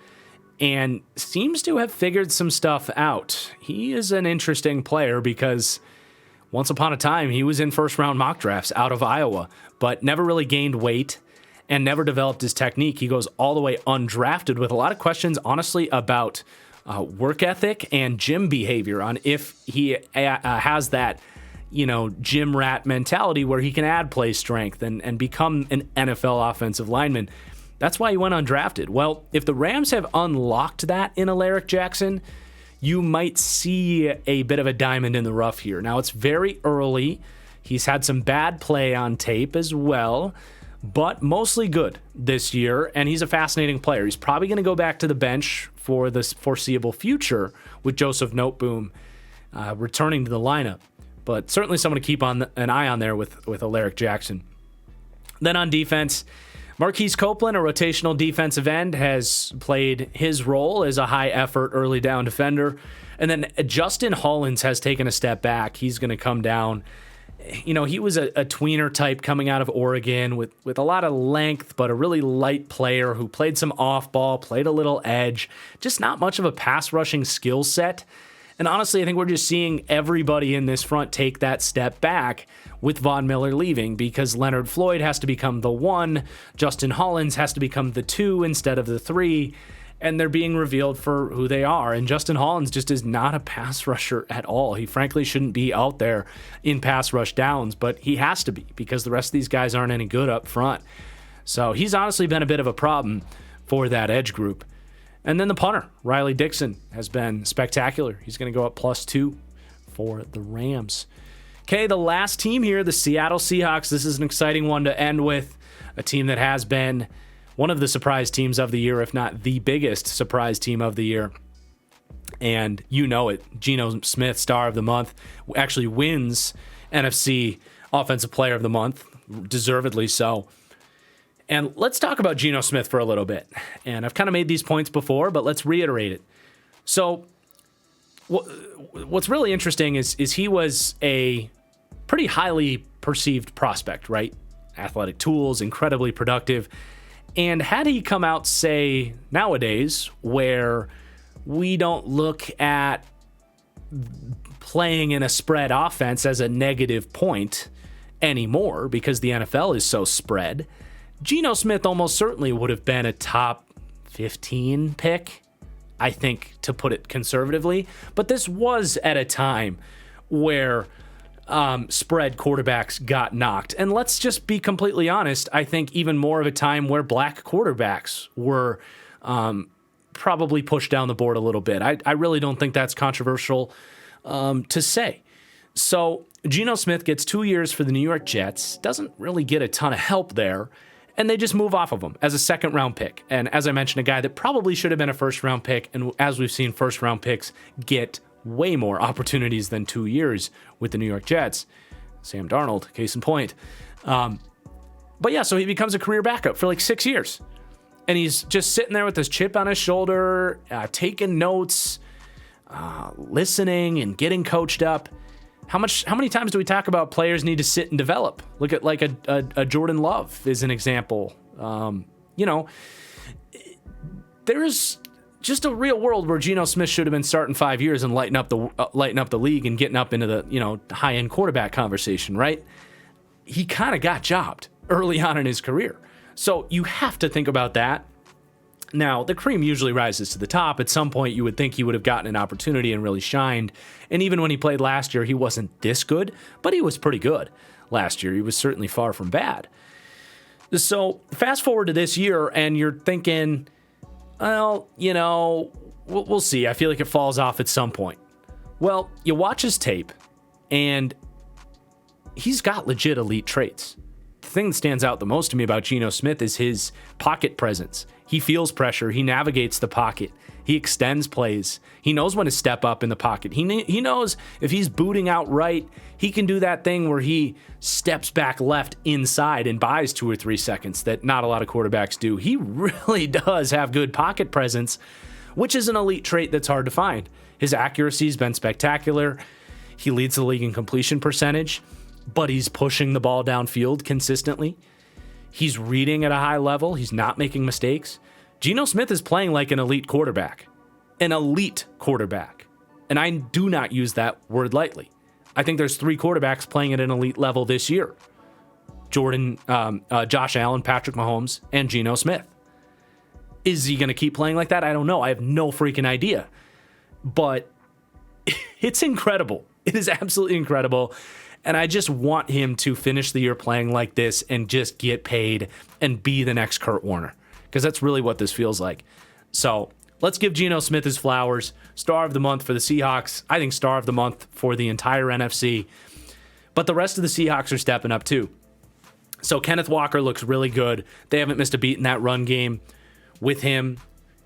Speaker 1: and seems to have figured some stuff out. He is an interesting player because once upon a time, he was in first-round mock drafts out of Iowa, but never really gained weight and never developed his technique. He goes all the way undrafted with a lot of questions, honestly, about work ethic and gym behavior, on if he has that, gym rat mentality where he can add play strength and become an NFL offensive lineman. That's why he went undrafted. Well, if the Rams have unlocked that in Alaric Jackson, you might see a bit of a diamond in the rough here. Now, it's very early. He's had some bad play on tape as well, but mostly good this year, and he's a fascinating player. He's probably going to go back to the bench for the foreseeable future with Joseph Noteboom returning to the lineup, but certainly someone to keep an eye on there with Alaric Jackson. Then on defense, Marquise Copeland, a rotational defensive end, has played his role as a high-effort early down defender, and then Justin Hollins has taken a step back. He's going to come down. He was a tweener type coming out of Oregon with a lot of length, but a really light player who played some off-ball, played a little edge, just not much of a pass-rushing skill set. And honestly, I think we're just seeing everybody in this front take that step back with Von Miller leaving, because Leonard Floyd has to become the 1, Justin Hollins has to become the 2 instead of the 3, and they're being revealed for who they are. And Justin Hollins just is not a pass rusher at all. He frankly shouldn't be out there in pass rush downs, but he has to be because the rest of these guys aren't any good up front. So he's honestly been a bit of a problem for that edge group. And then the punter, Riley Dixon, has been spectacular. He's going to go up +2 for the Rams. Okay, the last team here, the Seattle Seahawks. This is an exciting one to end with. A team that has been one of the surprise teams of the year, if not the biggest surprise team of the year. And you know it. Geno Smith, star of the month, actually wins NFC Offensive Player of the Month, deservedly so. And let's talk about Geno Smith for a little bit. And I've kind of made these points before, but let's reiterate it. So what's really interesting is he was a pretty highly perceived prospect, right? Athletic tools, incredibly productive. And had he come out, say, nowadays, where we don't look at playing in a spread offense as a negative point anymore because the NFL is so spread, Geno Smith almost certainly would have been a top 15 pick, I think, to put it conservatively. But this was at a time where spread quarterbacks got knocked. And let's just be completely honest, I think even more of a time where black quarterbacks were probably pushed down the board a little bit. I really don't think that's controversial to say. So Geno Smith gets 2 years for the New York Jets, doesn't really get a ton of help there, and they just move off of him as a second-round pick. And as I mentioned, a guy that probably should have been a first-round pick, and as we've seen, first-round picks get way more opportunities than 2 years with the New York Jets. Sam Darnold, case in point. But yeah, so he becomes a career backup for like 6 years. And he's just sitting there with his chip on his shoulder, taking notes, listening and getting coached up. How many times do we talk about players need to sit and develop? Look at like a Jordan Love is an example. There's just a real world where Geno Smith should have been starting 5 years and lighting up the league and getting up into the high end quarterback conversation, right? He kind of got jobbed early on in his career, so you have to think about that. Now, the cream usually rises to the top. At some point, you would think he would have gotten an opportunity and really shined. And even when he played last year, he wasn't this good, but he was pretty good last year. He was certainly far from bad. So fast forward to this year, and you're thinking, well, we'll see. I feel like it falls off at some point. Well, you watch his tape, and he's got legit elite traits. The thing that stands out the most to me about Geno Smith is his pocket presence. He feels pressure. He navigates the pocket. He extends plays. He knows when to step up in the pocket. He knows if he's booting out right, he can do that thing where he steps back left inside and buys 2 or 3 seconds that not a lot of quarterbacks do. He really does have good pocket presence, which is an elite trait that's hard to find. His accuracy's been spectacular. He leads the league in completion percentage, but he's pushing the ball downfield consistently. He's reading at a high level. He's not making mistakes. Geno Smith is playing like an elite quarterback. An elite quarterback. And I do not use that word lightly. I think there's 3 quarterbacks playing at an elite level this year. Josh Allen, Patrick Mahomes, and Geno Smith. Is he going to keep playing like that? I don't know. I have no freaking idea. But it's incredible. It is absolutely incredible. And I just want him to finish the year playing like this and just get paid and be the next Kurt Warner, because that's really what this feels like. So let's give Geno Smith his flowers. Star of the month for the Seahawks. I think star of the month for the entire NFC. But the rest of the Seahawks are stepping up too. So Kenneth Walker looks really good. They haven't missed a beat in that run game with him.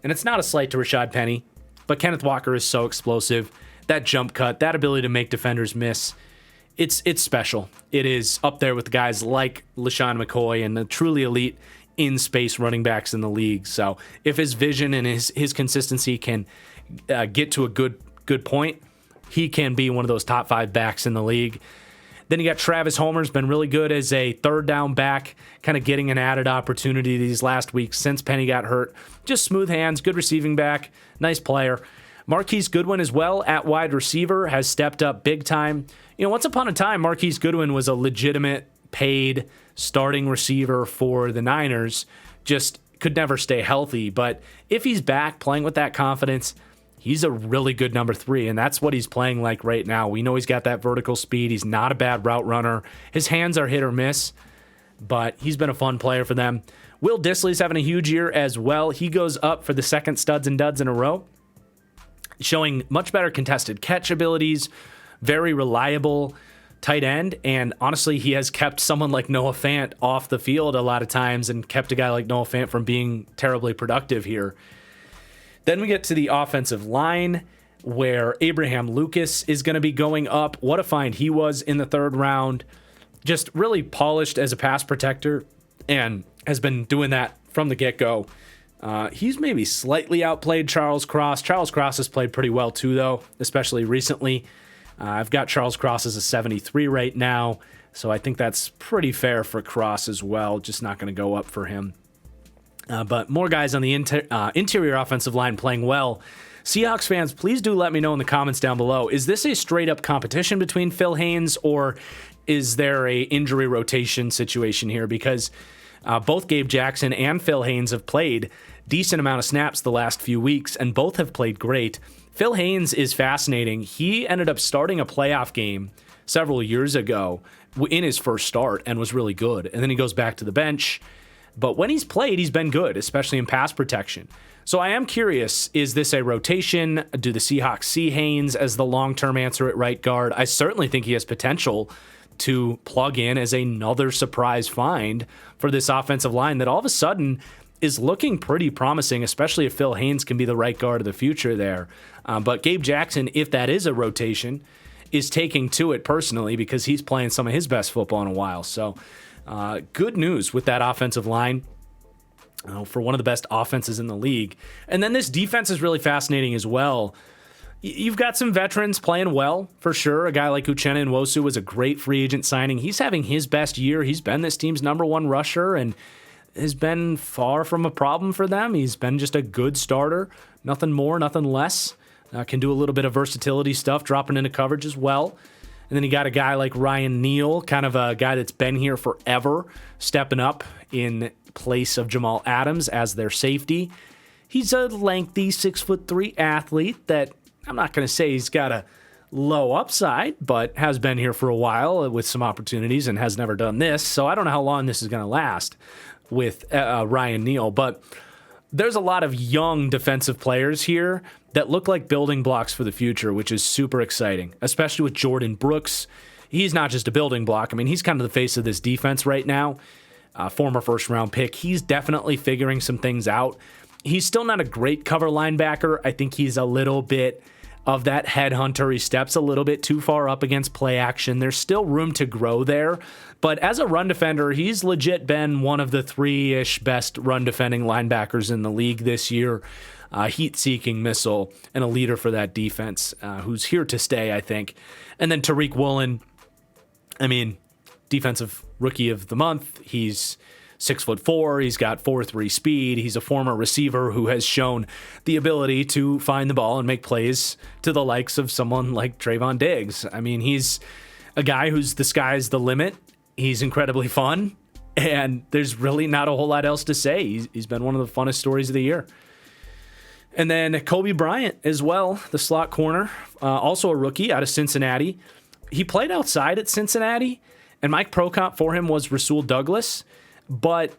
Speaker 1: And it's not a slight to Rashad Penny, but Kenneth Walker is so explosive. That jump cut, that ability to make defenders miss. It's special. It is up there with guys like LaShawn McCoy and the truly elite in-space running backs in the league. So if his vision and his consistency can get to a good point, he can be one of those top 5 backs in the league. Then you got Travis Homer's been really good as a third down back, kind of getting an added opportunity these last weeks since Penny got hurt. Just smooth hands, good receiving back, nice player. Marquise Goodwin as well at wide receiver has stepped up big time. Once upon a time, Marquise Goodwin was a legitimate paid starting receiver for the Niners, just could never stay healthy. But if he's back playing with that confidence, he's a really good number 3, and that's what he's playing like right now. We know he's got that vertical speed. He's not a bad route runner. His hands are hit or miss, but he's been a fun player for them. Will Dissly's having a huge year as well. He goes up for the second studs and duds in a row, showing much better contested catch abilities, very reliable tight end, and honestly, he has kept someone like Noah Fant off the field a lot of times and kept a guy like Noah Fant from being terribly productive here. Then we get to the offensive line, where Abraham Lucas is going to be going up. What a find he was in the 3rd round. Just really polished as a pass protector and has been doing that from the get-go. He's maybe slightly outplayed Charles Cross. Charles Cross has played pretty well too, though, especially recently. I've got Charles Cross as a 73 right now, so I think that's pretty fair for Cross as well. Just not going to go up for him. But more guys on the interior offensive line playing well. Seahawks fans, please do let me know in the comments down below. Is this a straight up competition between Phil Haynes, or is there a injury rotation situation here? Because both Gabe Jackson and Phil Haynes have played decent amount of snaps the last few weeks, and both have played great. Phil Haynes is fascinating. He ended up starting a playoff game several years ago in his first start and was really good. And then he goes back to the bench. But when he's played, he's been good, especially in pass protection. So I am curious, is this a rotation? Do the Seahawks see Haynes as the long-term answer at right guard? I certainly think he has potential to plug in as another surprise find for this offensive line that all of a sudden is looking pretty promising, especially if Phil Haynes can be the right guard of the future there. But Gabe Jackson, if that is a rotation, is taking to it personally because he's playing some of his best football in a while. So good news with that offensive line for one of the best offenses in the league. And then this defense is really fascinating as well. You've got some veterans playing well, for sure. A guy like Uchenna Nwosu was a great free agent signing. He's having his best year. He's been this team's #1 rusher and has been far from a problem for them. He's been just a good starter. Nothing more, nothing less. Can do a little bit of versatility stuff, dropping into coverage as well. And then you got a guy like Ryan Neal, kind of a guy that's been here forever, stepping up in place of Jamal Adams as their safety. He's a lengthy 6'3" athlete that I'm not going to say he's got a low upside, but has been here for a while with some opportunities and has never done this. So I don't know how long this is going to last with Ryan Neal, but there's a lot of young defensive players here that look like building blocks for the future, which is super exciting, especially with Jordan Brooks. He's not just a building block. I mean, he's kind of the face of this defense right now, former first-round pick. He's definitely figuring some things out. He's still not a great cover linebacker. I think he's a little bit of that headhunter. He steps a little bit too far up against play action. There's still room to grow there. But as a run defender, he's legit been one of the 3-ish best run defending linebackers in the league this year. Heat-seeking missile and a leader for that defense who's here to stay, I think. And then Tariq Woolen, I mean, defensive rookie of the month. He's 6'4". He's got 4.3 speed. He's a former receiver who has shown the ability to find the ball and make plays to the likes of someone like Trayvon Diggs. I mean, he's a guy who's the sky's the limit. He's incredibly fun, and there's really not a whole lot else to say. He's been one of the funnest stories of the year. And then Kobe Bryant as well, the slot corner, also a rookie out of Cincinnati. He played outside at Cincinnati, and Mike Procomp for him was Rasul Douglas. But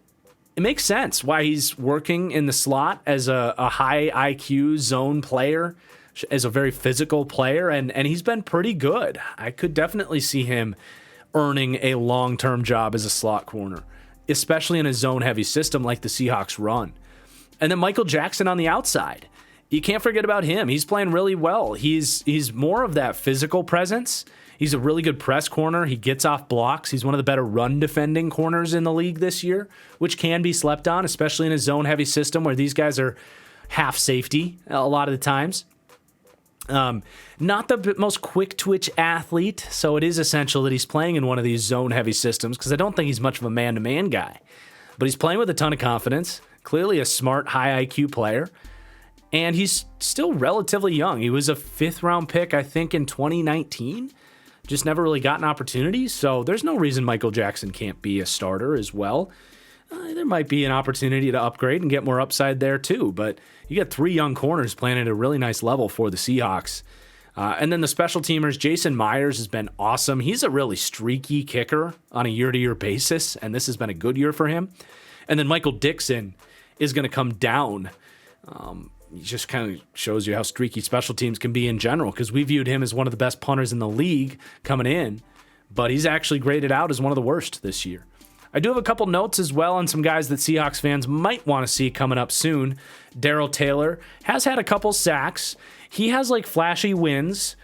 Speaker 1: it makes sense why he's working in the slot as a high IQ zone player, as a very physical player, and he's been pretty good. I could definitely see him earning a long-term job as a slot corner, especially in a zone-heavy system like the Seahawks run. And then Michael Jackson on the outside. You can't forget about him. He's playing really well. He's more of that physical presence. He's a really good press corner. He gets off blocks. He's one of the better run defending corners in the league this year, which can be slept on, especially in a zone-heavy system where these guys are half safety a lot of the times. Not the most quick-twitch athlete, so it is essential that he's playing in one of these zone-heavy systems because I don't think he's much of a man-to-man guy. But he's playing with a ton of confidence, clearly a smart, high IQ player, and he's still relatively young. He was a 5th-round pick, I think, in 2019. Just never really got an opportunity, so there's no reason Michael Jackson can't be a starter as well. There might be an opportunity to upgrade and get more upside there too, but you got 3 young corners playing at a really nice level for the Seahawks. And then the special teamers, Jason Myers has been awesome. He's a really streaky kicker on a year-to-year basis, and this has been a good year for him. And then Michael Dixon is going to come down. He just kind of shows you how streaky special teams can be in general, because we viewed him as one of the best punters in the league coming in, but he's actually graded out as one of the worst this year. I do have a couple notes as well on some guys that Seahawks fans might want to see coming up soon. Darrell Taylor has had a couple sacks. He has like flashy wins.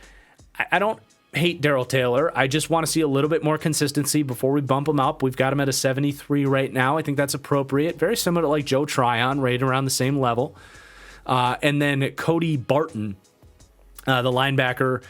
Speaker 1: I don't hate Darrell Taylor. I just want to see a little bit more consistency before we bump him up. We've got him at a 73 right now. I think that's appropriate. Very similar to like Joe Tryon, right around the same level. And then Cody Barton, the linebacker,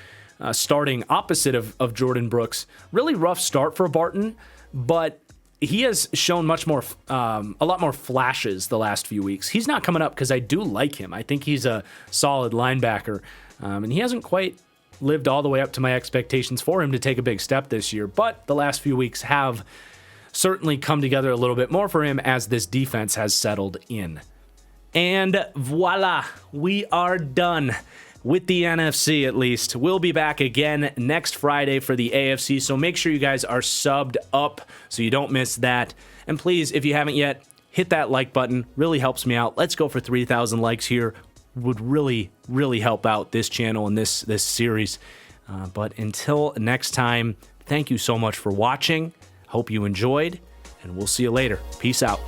Speaker 1: starting opposite of Jordan Brooks. Really rough start for Barton, but he has shown much more, a lot more flashes the last few weeks. He's not coming up because I do like him. I think he's a solid linebacker, and he hasn't quite lived all the way up to my expectations for him to take a big step this year. But the last few weeks have certainly come together a little bit more for him as this defense has settled in. And voila, we are done with the NFC at least. We'll be back again next Friday for the AFC, so make sure you guys are subbed up so you don't miss that. And please, if you haven't yet, hit that like button. Really helps me out. Let's go for 3,000 likes here. Would really, really help out this channel and this series. But until next time, thank you so much for watching. Hope you enjoyed, and we'll see you later. Peace out.